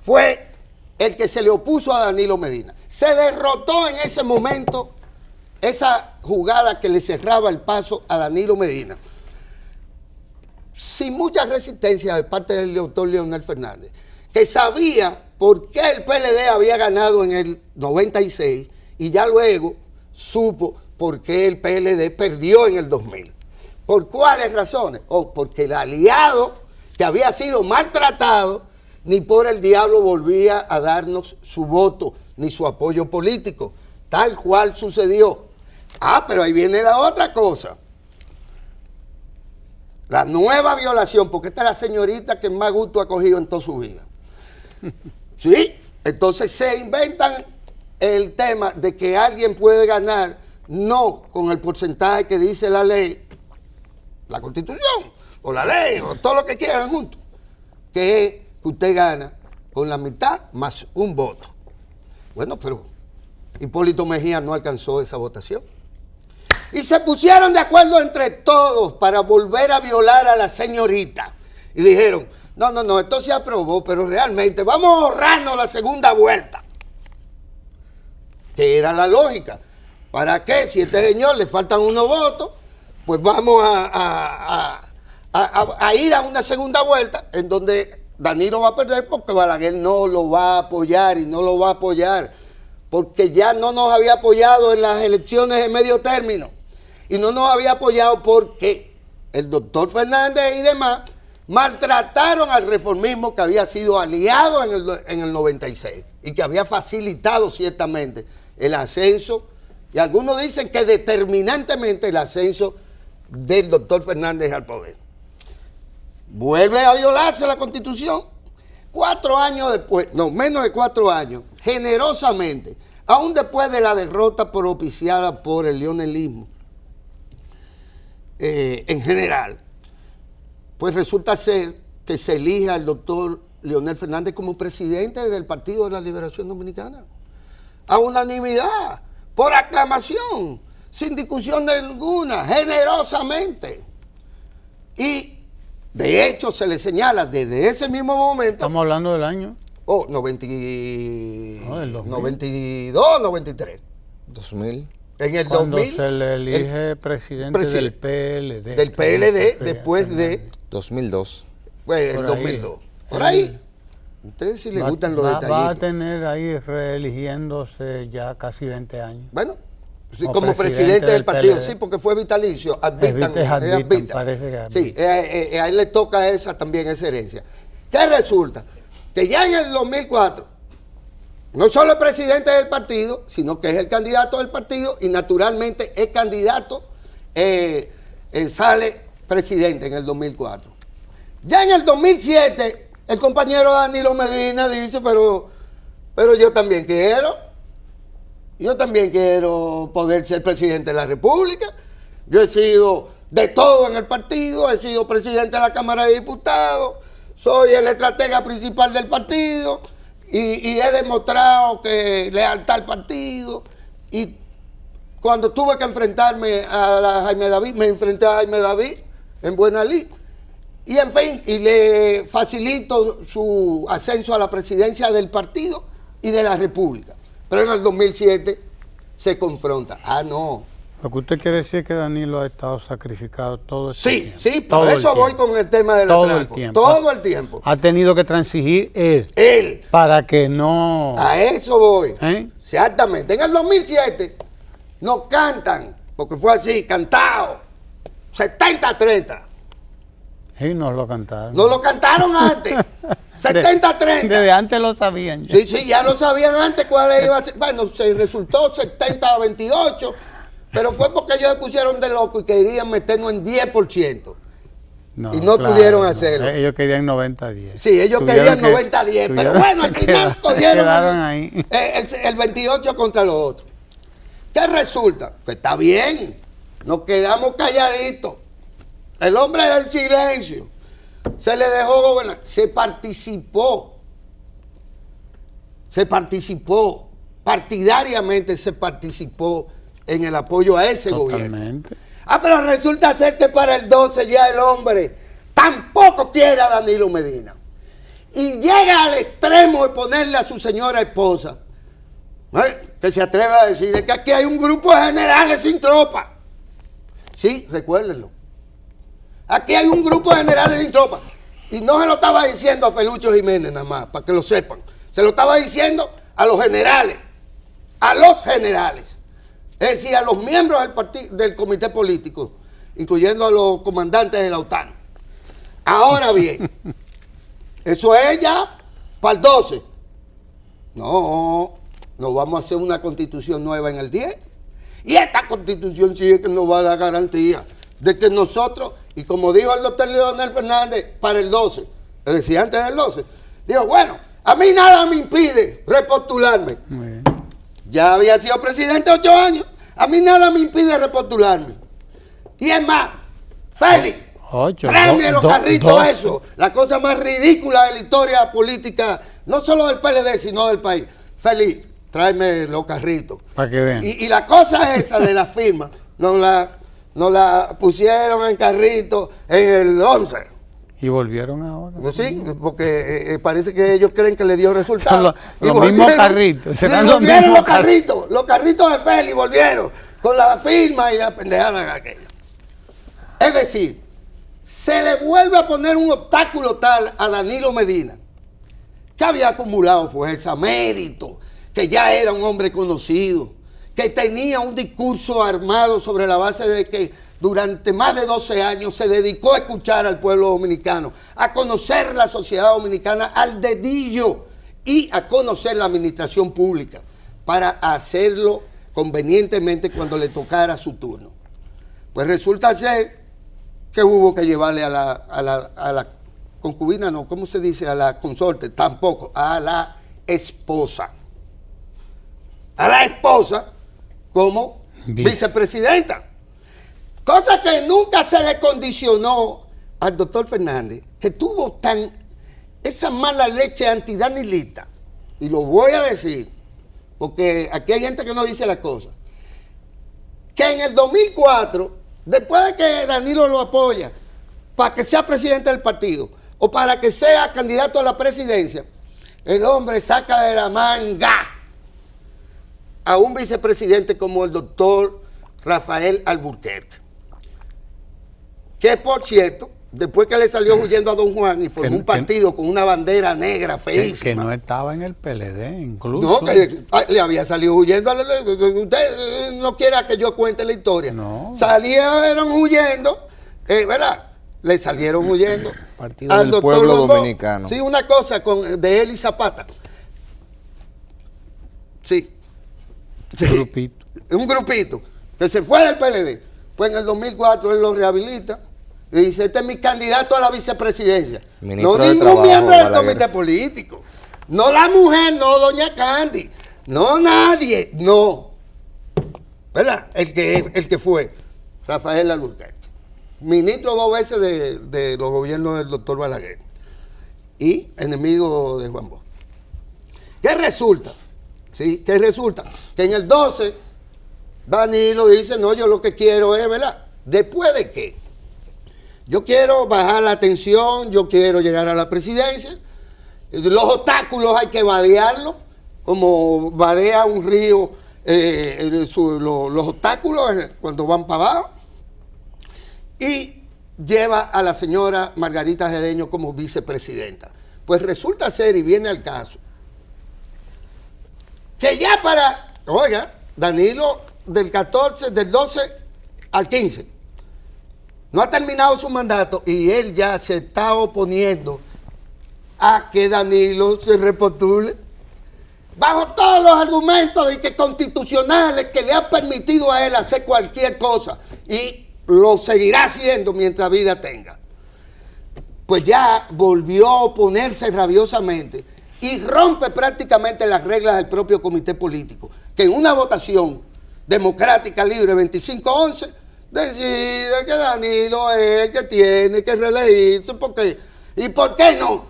fue el que se le opuso a Danilo Medina. Se derrotó en ese momento esa jugada que le cerraba el paso a Danilo Medina. Sin mucha resistencia de parte del doctor Leonel Fernández, que sabía por qué el PLD había ganado en el 96 y ya luego supo por qué el PLD perdió en el 2000. ¿Por cuáles razones? Porque el aliado que había sido maltratado ni por el diablo volvía a darnos su voto ni su apoyo político, tal cual sucedió. Pero ahí viene la otra cosa. La nueva violación, porque esta es la señorita que más gusto ha cogido en toda su vida. ¿Sí? Entonces se inventan el tema de que alguien puede ganar no con el porcentaje que dice la ley, la Constitución, o la ley, o todo lo que quieran juntos, que es que usted gana con la mitad más un voto. Bueno, pero Hipólito Mejía no alcanzó esa votación. Y se pusieron de acuerdo entre todos para volver a violar a la señorita. Y dijeron, no, esto se aprobó, pero realmente vamos a ahorrarnos la segunda vuelta. Que era la lógica. ¿Para qué? Si a este señor le faltan unos votos, pues vamos a ir a una segunda vuelta en donde Danilo va a perder porque Balaguer no lo va a apoyar y no lo va a apoyar porque ya no nos había apoyado en las elecciones de medio término y no nos había apoyado porque el doctor Fernández y demás maltrataron al reformismo que había sido aliado en el 96 y que había facilitado ciertamente el ascenso, y algunos dicen que determinantemente el ascenso del doctor Fernández al poder. Vuelve a violarse la Constitución. 4 años después, no, menos de 4 años, generosamente, aún después de la derrota propiciada por el leonelismo en general, pues resulta ser que se elija al doctor Leonel Fernández como presidente del Partido de la Liberación Dominicana. A unanimidad, por aclamación, sin discusión alguna, generosamente. Y de hecho se le señala desde ese mismo momento. Estamos hablando del año. 92, 93. 2000. En el Cuando 2000. se le elige presidente del PLD. Del PLD después de. 2002. Fue el 2002. Por ahí. Ustedes si les gustan los detalles. Va a tener ahí reeligiéndose ya casi 20 años. Bueno, sí, como presidente del partido, sí, porque fue vitalicio. Advitan, parece que sí, a él le toca también esa herencia. ¿Qué resulta? Que ya en el 2004, no solo es presidente del partido, sino que es el candidato del partido y naturalmente el candidato sale presidente en el 2004. Ya en el 2007, el compañero Danilo Medina dice, pero yo también quiero poder ser presidente de la República. Yo he sido de todo en el partido, he sido presidente de la Cámara de Diputados, soy el estratega principal del partido y he demostrado que lealtad al partido. Y cuando tuve que enfrentarme a Jaime David, me enfrenté a Jaime David en Buena Lid. Y en fin, y le facilito su ascenso a la presidencia del partido y de la República. Pero en el 2007 se confronta. Ah, no. Lo que usted quiere decir es que Danilo ha estado sacrificado todo el tiempo. Sí, por eso voy con el tema del atraco. Todo el tiempo. Ha tenido que transigir él. Para que no... A eso voy. Exactamente. En el 2007 nos cantan, porque fue así, cantado, 70-30. Sí, nos lo cantaron. Nos lo cantaron antes. 70-30. Desde antes lo sabían. Ya. Sí, ya lo sabían antes cuál iba a ser. Bueno, se resultó 70-28, pero fue porque ellos se pusieron de loco y querían meternos en 10%. Y no pudieron hacerlo. Ellos querían 90-10. Sí, ellos querían 90-10. Pero bueno, al final cogieron ahí. El 28 contra los otros. ¿Qué resulta? Que está bien. Nos quedamos calladitos. El hombre del silencio se le dejó gobernar. Se participó, partidariamente se participó en el apoyo a ese gobierno. Pero resulta ser que para el 12 ya el hombre tampoco quiere a Danilo Medina. Y llega al extremo de ponerle a su señora esposa, que se atreve a decir que aquí hay un grupo de generales sin tropa. Sí, recuérdenlo. Aquí hay un grupo de generales sin tropa. Y no se lo estaba diciendo a Felucho Jiménez nada más, para que lo sepan. Se lo estaba diciendo a los generales. A los generales. Es decir, a los miembros del comité político, incluyendo a los comandantes de la OTAN. Ahora bien, eso es ya para el 12. No vamos a hacer una constitución nueva en el 10. Y esta constitución sí es que nos va a dar garantía de que nosotros, y como dijo el doctor Leonel Fernández, para el 12, es decir, antes del 12, dijo, bueno, a mí nada me impide repostularme. Ya había sido presidente 8 años, a mí nada me impide repostularme. Y es más, Félix, tráeme los carritos eso, la cosa más ridícula de la historia política, no solo del PLD, sino del país. Félix, tráeme los carritos. Para que vean. Y la cosa esa de la firma, nos la pusieron en carrito en el 11. Y volvieron ahora. No, sí, porque parece que ellos creen que le dio resultado. Los mismos carritos. Volvieron los carritos de Félix volvieron con la firma y la pendejada aquella. Es decir, se le vuelve a poner un obstáculo tal a Danilo Medina, que había acumulado fuerza, mérito, que ya era un hombre conocido, que tenía un discurso armado sobre la base de que durante más de 12 años se dedicó a escuchar al pueblo dominicano, a conocer la sociedad dominicana al dedillo y a conocer la administración pública para hacerlo convenientemente cuando le tocara su turno. Pues resulta ser que hubo que llevarle a la concubina, no, ¿cómo se dice? A la consorte, tampoco, a la esposa. A la esposa como vicepresidenta. Cosa que nunca se le condicionó al doctor Fernández, que tuvo esa mala leche antidanilista. Y lo voy a decir, porque aquí hay gente que no dice las cosas. Que en el 2004, después de que Danilo lo apoya para que sea presidente del partido o para que sea candidato a la presidencia, el hombre saca de la manga a un vicepresidente como el doctor Rafael Alburquerque, que por cierto, después que le salió huyendo a don Juan y formó un partido con una bandera negra feísima. Que no estaba en el PLD incluso. No, que le había salido huyendo. Usted no quiera que yo cuente la historia. No. Salieron huyendo, ¿verdad? Le salieron huyendo Partido al del pueblo dominicano. Sí, una cosa de él y Zapata. Sí. Grupito. Un grupito que se fue del PLD. Pues en el 2004 él lo rehabilita Y dice, este es mi candidato a la vicepresidencia. Ministro No de ningún Trabajo, miembro del Balaguer. comité político. No la mujer, no doña Candy. No nadie, no. ¿Verdad? El que fue, Rafael Alburquerque. Ministro 2 veces de los gobiernos del doctor Balaguer. Y enemigo de Juan Bosch. ¿Qué resulta? ¿Sí? ¿Qué resulta? Que en el 12, Danilo dice, no, yo lo que quiero es, ¿verdad? ¿Después de qué? Yo quiero bajar la tensión, yo quiero llegar a la presidencia. Los obstáculos hay que vadearlos, como vadea un río los obstáculos cuando van para abajo. Y lleva a la señora Margarita Cedeño como vicepresidenta. Pues resulta ser, y viene al caso, que ya oiga, Danilo del 12 al 15, no ha terminado su mandato y él ya se está oponiendo a que Danilo se repostule bajo todos los argumentos de que constitucionales que le han permitido a él hacer cualquier cosa y lo seguirá haciendo mientras vida tenga. Pues ya volvió a oponerse rabiosamente y rompe prácticamente las reglas del propio comité político, que en una votación democrática libre 25-11 decide que Danilo es el que tiene que reelegirse. ¿Por qué? ¿Y por qué no?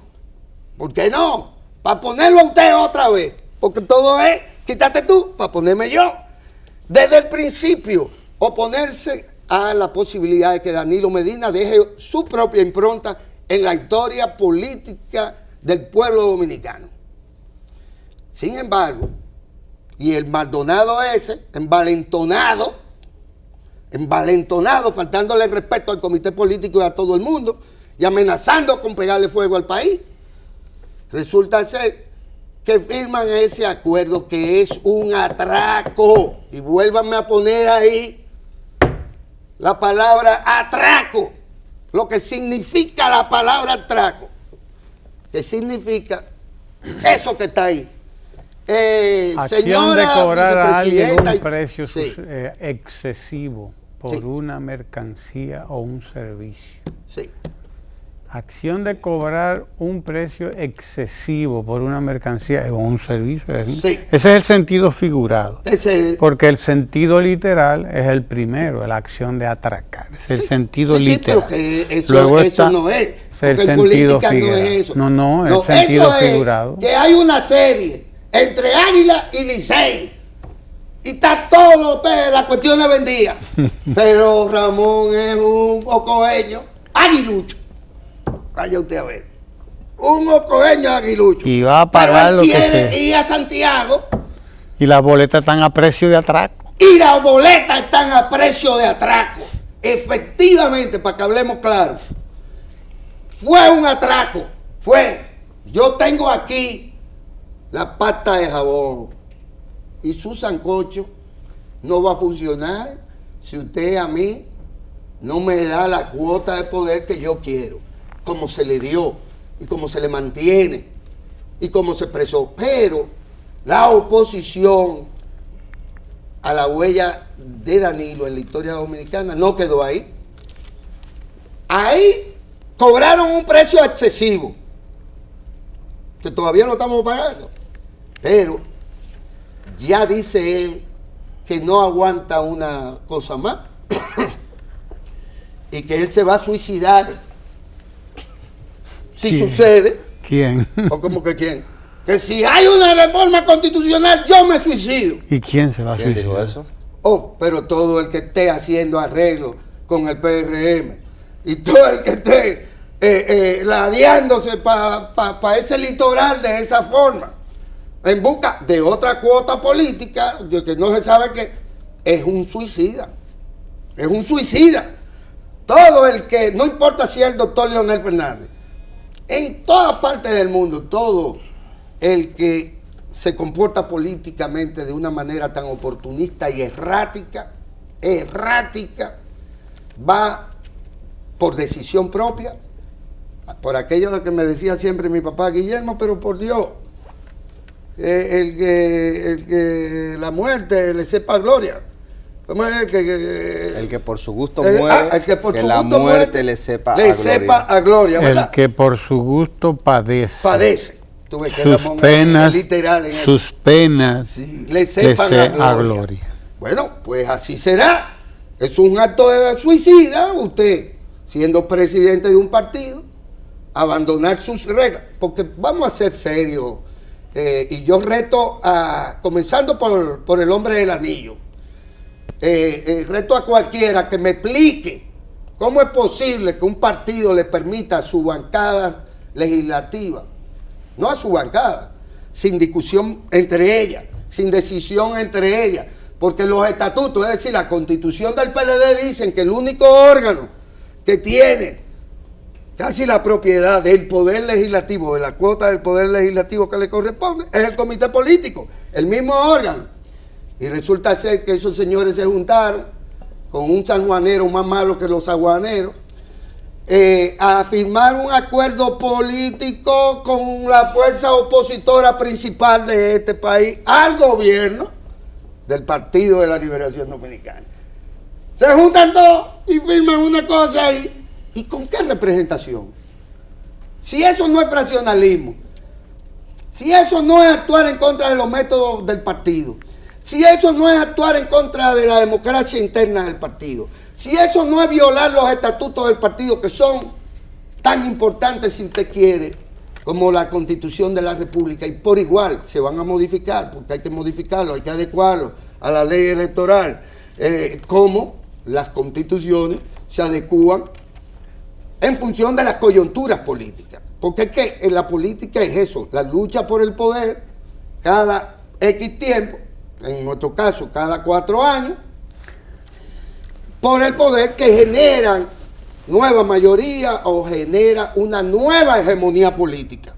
¿Por qué no? Para ponerlo a usted otra vez, porque todo es, quítate tú, para ponerme yo. Desde el principio, oponerse a la posibilidad de que Danilo Medina deje su propia impronta en la historia política del pueblo dominicano. Sin embargo, y el Maldonado ese, envalentonado, faltándole respeto al comité político y a todo el mundo, y amenazando con pegarle fuego al país, resulta ser que firman ese acuerdo que es un atraco. Y vuélvanme a poner ahí la palabra atraco, lo que significa la palabra atraco, que significa eso que está ahí. Acción Señora de cobrar a alguien vicepresidenta, un precio sí, excesivo por sí, una mercancía o un servicio. sí. Acción de cobrar un precio excesivo por una mercancía o un servicio. Sí. Ese es el sentido figurado. Ese, Porque el sentido literal es el primero, la acción de atracar. Es el sentido literal. pero que eso, Luego eso está no es. el Porque en sentido política figurado. no es eso. No, el sentido eso es figurado. que hay una serie entre Águila y Licey. Y está todo la cuestión de vendía. Pero Ramón es un ocoeño aguilucho. Vaya usted a ver. Un ocoeño aguilucho. Y va a pagar pero lo él que quiere sea. ir a Santiago. Y las boletas están a precio de atraco. Y las boletas están a precio de atraco. Efectivamente, para que hablemos claro. Fue un atraco. Yo tengo aquí la pasta de jabón. Y su sancocho no va a funcionar si usted a mí no me da la cuota de poder que yo quiero. Como se le dio y como se le mantiene y como se expresó. Pero la oposición a la huella de Danilo en la historia dominicana no quedó ahí. Ahí cobraron un precio excesivo, que todavía no estamos pagando. Pero ya dice él que no aguanta una cosa más y que él se va a suicidar si ¿Quién? sucede. ¿Quién? ¿O como que quién? Que si hay una reforma constitucional, yo me suicido. ¿Y quién se va a ¿Quién suicidar? dijo eso? Oh, pero todo el que esté haciendo arreglos con el PRM y todo el que esté ladeándose para ese litoral de esa forma, en busca de otra cuota política, que no se sabe qué, es un suicida. Es un suicida. Todo el que, no importa si es el doctor Leonel Fernández, en todas partes del mundo, todo el que se comporta políticamente de una manera tan oportunista y errática, va por decisión propia, por aquello de que me decía siempre mi papá Guillermo, pero por Dios, el que la muerte le sepa gloria. ¿Cómo es El que por su gusto el muere, que por su la gusto muerte le sepa a le gloria. sepa a gloria, ¿verdad? El que por su gusto padece. Padece. Tú ves que Sus Ramón penas, es literal en sus penas sí, le le sepan sea a a gloria. gloria. Bueno, pues así será. Es un acto de suicida, usted, siendo presidente de un partido, abandonar sus reglas. Porque vamos a ser serios. Y yo reto comenzando por el hombre del anillo. Reto a cualquiera que me explique cómo es posible que un partido le permita a su bancada legislativa, no a su bancada, sin discusión entre ellas, sin decisión entre ellas, porque los estatutos, es decir, la constitución del PLD dicen que el único órgano que tiene casi la propiedad del poder legislativo, de la cuota del poder legislativo que le corresponde, es el comité político, el mismo órgano. Y resulta ser que esos señores se juntaron con un sanjuanero más malo que los sanjuaneros a firmar un acuerdo político con la fuerza opositora principal de este país al gobierno del Partido de la Liberación Dominicana. Se juntan todos y firman una cosa ahí. ¿Y con qué representación? Si eso no es fraccionalismo, si eso no es actuar en contra de los métodos del partido, si eso no es actuar en contra de la democracia interna del partido, si eso no es violar los estatutos del partido, que son tan importantes, si usted quiere, como la Constitución de la República, y por igual se van a modificar, porque hay que modificarlo, hay que adecuarlo a la ley electoral, como las constituciones se adecúan en función de las coyunturas políticas. Porque es que en la política es eso, la lucha por el poder cada X tiempo, en nuestro caso cada 4 años, por el poder que generan nueva mayoría o genera una nueva hegemonía política.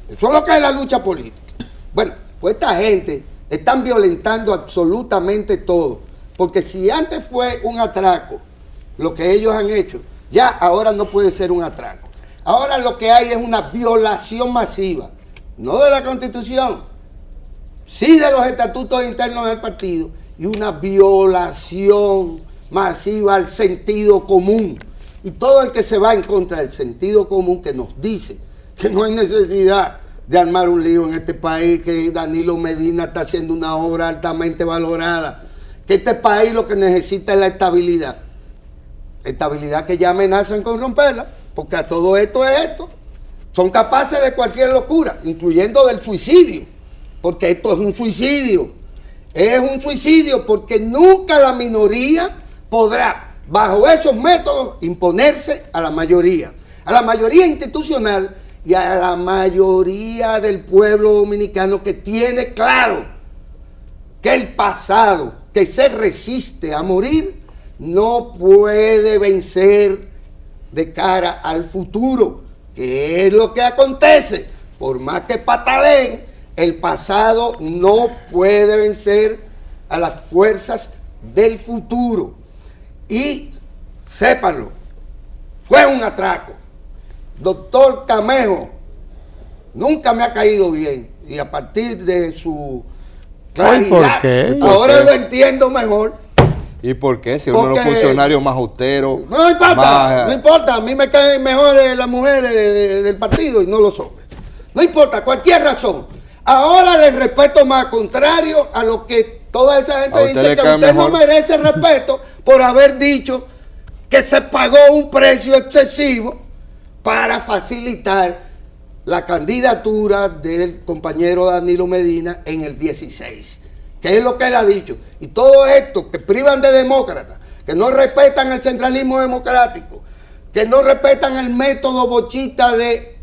Eso es lo que es la lucha política. Bueno, pues esta gente están violentando absolutamente todo, porque si antes fue un atraco lo que ellos han hecho, ya ahora no puede ser un atraco. Ahora lo que hay es una violación masiva, no de la Constitución, sí de los estatutos internos del partido, y una violación masiva al sentido común. Y todo el que se va en contra del sentido común, que nos dice que no hay necesidad de armar un lío en este país, que Danilo Medina está haciendo una obra altamente valorada, que este país lo que necesita es la estabilidad. Estabilidad que ya amenazan con romperla, porque a todo esto es esto. Son capaces de cualquier locura, incluyendo del suicidio, porque esto es un suicidio. Es un suicidio porque nunca la minoría podrá, bajo esos métodos, imponerse a la mayoría institucional y a la mayoría del pueblo dominicano, que tiene claro que el pasado, que se resiste a morir, no puede vencer de cara al futuro, que es lo que acontece. Por más que pataleen, el pasado no puede vencer a las fuerzas del futuro. Y sépanlo, fue un atraco. Doctor Camejo nunca me ha caído bien, y a partir de su claridad, ¿por qué? ahora lo entiendo mejor. ¿Y por qué? Si uno de los funcionarios más austeros. No importa, a mí me caen mejor las mujeres del partido y no los hombres. No importa, cualquier razón. Ahora les respeto más, contrario a lo que toda esa gente dice, que usted no merece respeto por haber dicho que se pagó un precio excesivo para facilitar la candidatura del compañero Danilo Medina en el 16. Que es lo que él ha dicho. Y todo esto que privan de demócratas, que no respetan el centralismo democrático, que no respetan el método bochita de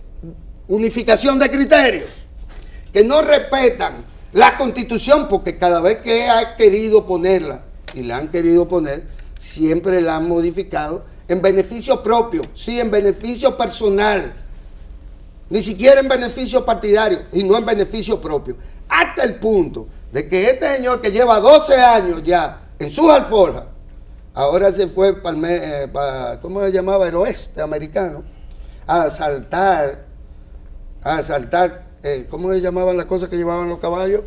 unificación de criterios, que no respetan la Constitución, porque cada vez que ha querido ponerla, y la han querido poner, siempre la han modificado en beneficio propio, sí, en beneficio personal, ni siquiera en beneficio partidario, y no en beneficio propio, hasta el punto de que este señor, que lleva 12 años ya en sus alforjas, ahora se fue para ¿cómo se llamaba? El oeste americano, a asaltar, ¿cómo se llamaban las cosas que llevaban los caballos?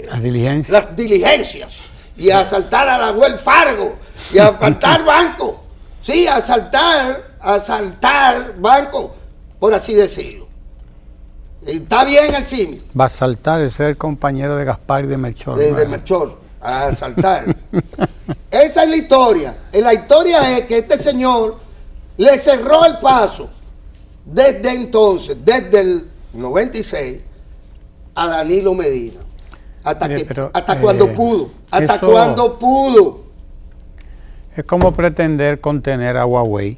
Las diligencias. Las diligencias. y a asaltar a la Wells Fargo y a asaltar bancos. Sí, a asaltar bancos, por así decirlo. Está bien el símil. Va a saltar, ese es el compañero de Gaspar y de Melchor. De Melchor, a asaltar. Esa es la historia. La historia es que este señor le cerró el paso desde entonces, desde el 96, a Danilo Medina. Hasta, Mire, que, pero, hasta cuando pudo. Hasta eso- cuando pudo. Es como pretender contener a Huawei.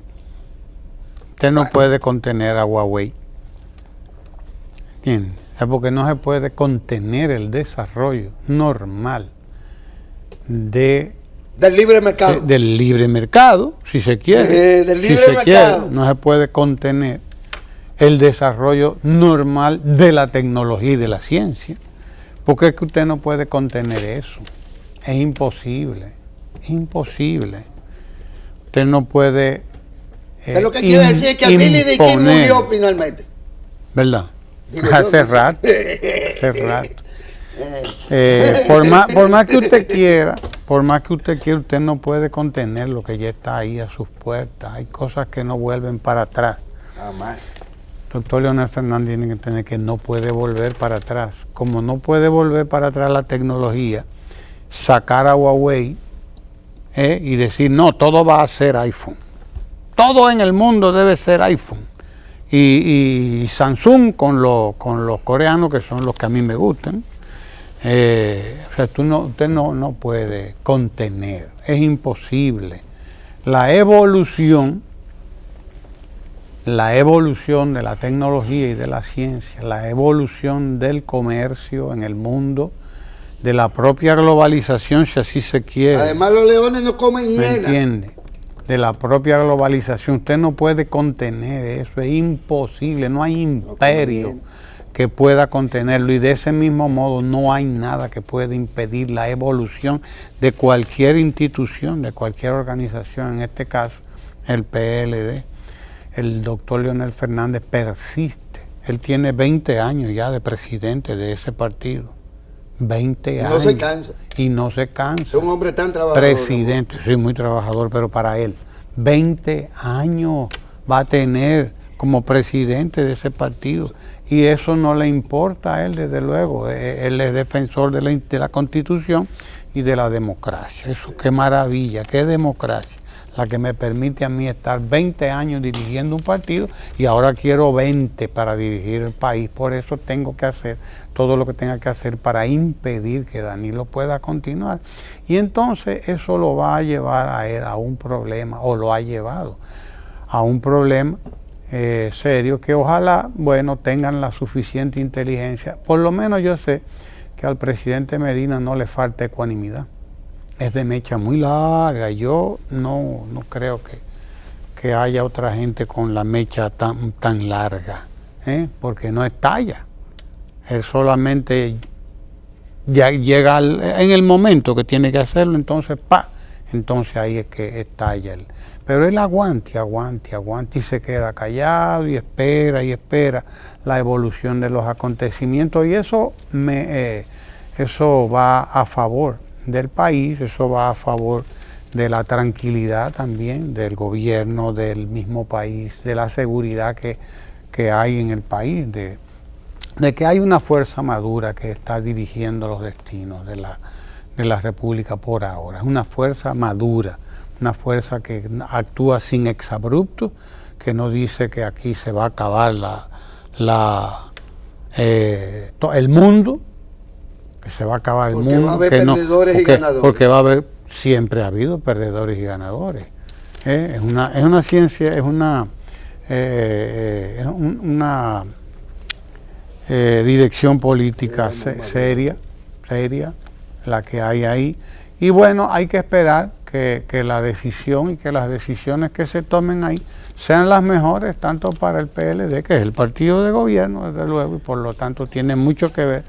Usted no puede contener a Huawei. ¿Entiende? Es porque no se puede contener el desarrollo normal del Del libre mercado. libre mercado, si se quiere. Del Si libre se mercado. quiere, no se puede contener el desarrollo normal de la tecnología y de la ciencia. Porque es que usted no puede contener eso. Es imposible. Imposible. Usted no puede. Es lo que quiere decir es que Billy the Kid murió finalmente. ¿Verdad? Digo yo, Hace ¿no? rato. Hace rato. Por más que usted quiera, usted no puede contener lo que ya está ahí a sus puertas. Hay cosas que no vuelven para atrás. Jamás. Doctor Leonel Fernández tiene que entender que no puede volver para atrás. Como no puede volver para atrás la tecnología, sacar a Huawei y decir, no, todo va a ser iPhone. Todo en el mundo debe ser iPhone. Y Samsung con los coreanos, que son los que a mí me gustan. O sea, usted no puede contener, es imposible. La evolución de la tecnología y de la ciencia, la evolución del comercio en el mundo, de la propia globalización, si así se quiere. Además, los leones no comen ¿Me hiena. entiende? De la propia globalización. Usted no puede contener eso, es imposible, no hay imperio que pueda contenerlo, y de ese mismo modo no hay nada que pueda impedir la evolución de cualquier institución, de cualquier organización, en este caso el PLD. El doctor Leonel Fernández persiste, él tiene 20 años ya de presidente de ese partido, 20 años. No se cansa. Y no se cansa. Es un hombre tan trabajador. Presidente, sí, muy trabajador, pero para él, 20 años va a tener como presidente de ese partido, y eso no le importa a él, desde luego. Él es defensor de la Constitución y de la democracia. Eso, qué maravilla, qué democracia, la que me permite a mí estar 20 años dirigiendo un partido, y ahora quiero 20 para dirigir el país. Por eso tengo que hacer todo lo que tenga que hacer para impedir que Danilo pueda continuar. Y entonces eso lo va a llevar a él a un problema, o lo ha llevado a un problema serio, que ojalá, bueno, tengan la suficiente inteligencia. Por lo menos yo sé que al presidente Medina no le falta ecuanimidad. Es de mecha muy larga. Yo no creo que haya otra gente con la mecha tan larga, porque no estalla. Él solamente ya llega en el momento que tiene que hacerlo, entonces entonces ahí es que estalla él. Pero él aguanta y se queda callado y espera la evolución de los acontecimientos, y eso va a favor del país, eso va a favor de la tranquilidad también del gobierno, del mismo país, de la seguridad que hay en el país, de que hay una fuerza madura que está dirigiendo los destinos de la República por ahora. Es una fuerza madura, una fuerza que actúa sin exabruptos, que no dice que aquí se va a acabar el mundo, que se va a acabar el Porque mundo. va a haber que perdedores y ganadores. Porque va a haber, siempre ha habido perdedores y ganadores. Es una ciencia, es una dirección política seria, la que hay ahí. Y bueno, hay que esperar que la decisión y que las decisiones que se tomen ahí sean las mejores, tanto para el PLD, que es el partido de gobierno, desde luego, y por lo tanto tiene mucho que ver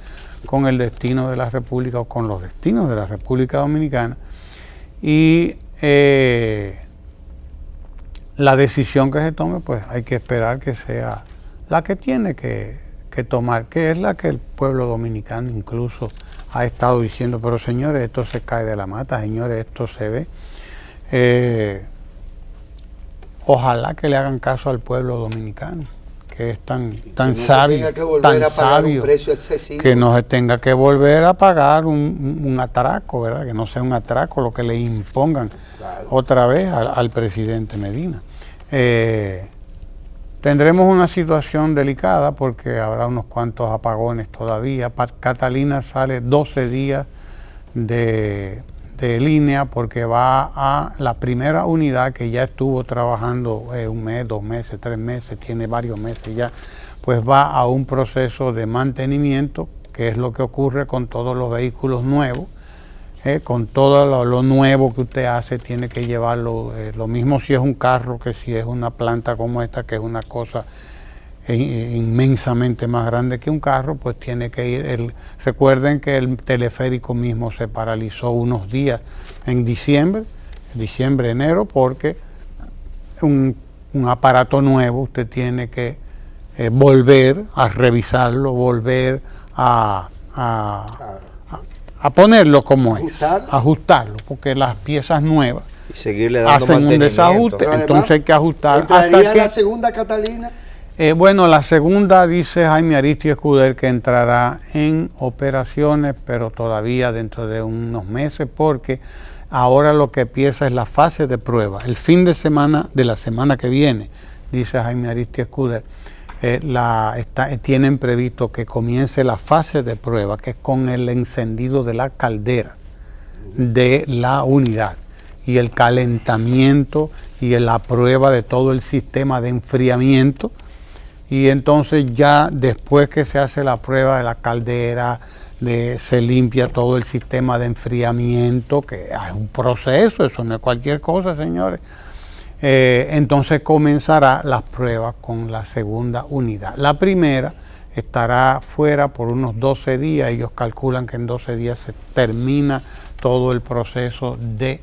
con el destino de la República, o con los destinos de la República Dominicana. Y la decisión que se tome, pues hay que esperar que sea la que tiene que tomar, que es la que el pueblo dominicano incluso ha estado diciendo, pero señores, esto se cae de la mata, señores, esto se ve. Ojalá que le hagan caso al pueblo dominicano, que es tan sabio, que no se tenga que volver a pagar un atraco, ¿verdad? Que no sea un atraco lo que le impongan otra vez al presidente Medina. Tendremos una situación delicada porque habrá unos cuantos apagones todavía. Catalina sale 12 días de línea porque va a la primera unidad que ya estuvo trabajando un mes, 2 meses, 3 meses, tiene varios meses ya, pues va a un proceso de mantenimiento, que es lo que ocurre con todos los vehículos nuevos. Con todo lo nuevo que usted hace, tiene que llevarlo, lo mismo si es un carro que si es una planta como esta, que es una cosa inmensamente más grande que un carro, pues tiene que ir. Recuerden que el teleférico mismo se paralizó unos días en diciembre, enero, porque un aparato nuevo usted tiene que volver a revisarlo, volver a ponerlo como ajustarlo, porque las piezas nuevas y seguirle dando hacen un desajuste, entonces hay que ajustar. ¿Entraría hasta la segunda Catalina? Bueno, la segunda, dice Jaime Aristi Escuder, que entrará en operaciones, pero todavía dentro de unos meses, porque ahora lo que empieza es la fase de prueba. El fin de semana de la semana que viene, dice Jaime Aristi Escuder, tienen previsto que comience la fase de prueba, que es con el encendido de la caldera de la unidad y el calentamiento y la prueba de todo el sistema de enfriamiento. Y entonces ya después que se hace la prueba de la caldera, se limpia todo el sistema de enfriamiento, que es un proceso, eso no es cualquier cosa, señores. Entonces comenzará las pruebas con la segunda unidad. La primera estará fuera por unos 12 días, ellos calculan que en 12 días se termina todo el proceso de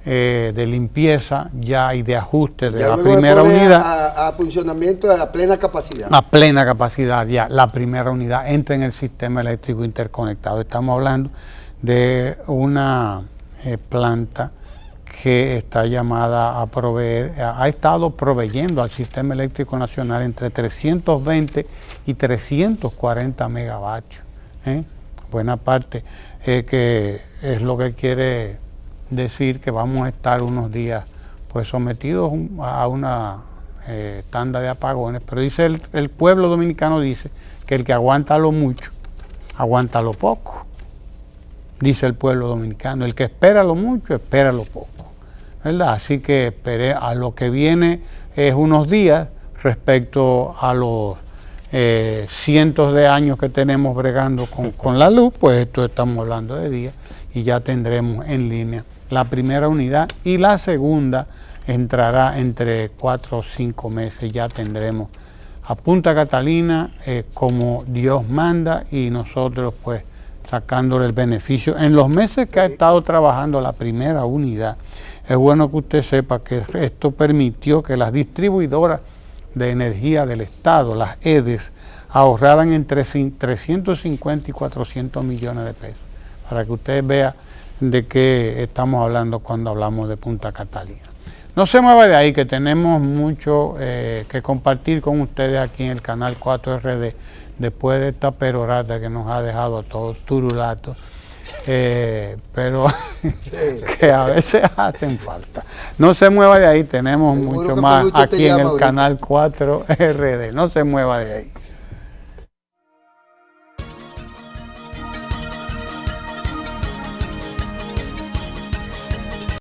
limpieza ya y de ajuste de la primera unidad. A funcionamiento a plena capacidad. A plena capacidad ya, la primera unidad entra en el sistema eléctrico interconectado. Estamos hablando de una planta que está llamada a proveer, ha estado proveyendo al sistema eléctrico nacional entre 320 y 340 megavatios. Buena parte, que es lo que quiere decir que vamos a estar unos días pues sometidos a una tanda de apagones, pero dice el pueblo dominicano dice que el que aguanta lo mucho, aguanta lo poco. Dice el pueblo dominicano, el que espera lo mucho, espera lo poco, ¿verdad? Así que a lo que viene es unos días respecto a los cientos de años que tenemos bregando con la luz, pues esto estamos hablando de días y ya tendremos en línea la primera unidad y la segunda entrará entre 4 o 5 meses, ya tendremos a Punta Catalina como Dios manda y nosotros pues sacándole el beneficio. En los meses que ha estado trabajando la primera unidad, es bueno que usted sepa que esto permitió que las distribuidoras de energía del Estado, las EDES, ahorraran entre 350 y 400 millones de pesos, para que usted vea de qué estamos hablando cuando hablamos de Punta Catalina. No se mueva de ahí, que tenemos mucho que compartir con ustedes aquí en el canal 4RD, después de esta perorata que nos ha dejado a todos turulatos, pero que a veces hacen falta. No se mueva de ahí, tenemos mucho más aquí en el canal 4RD, no se mueva de ahí.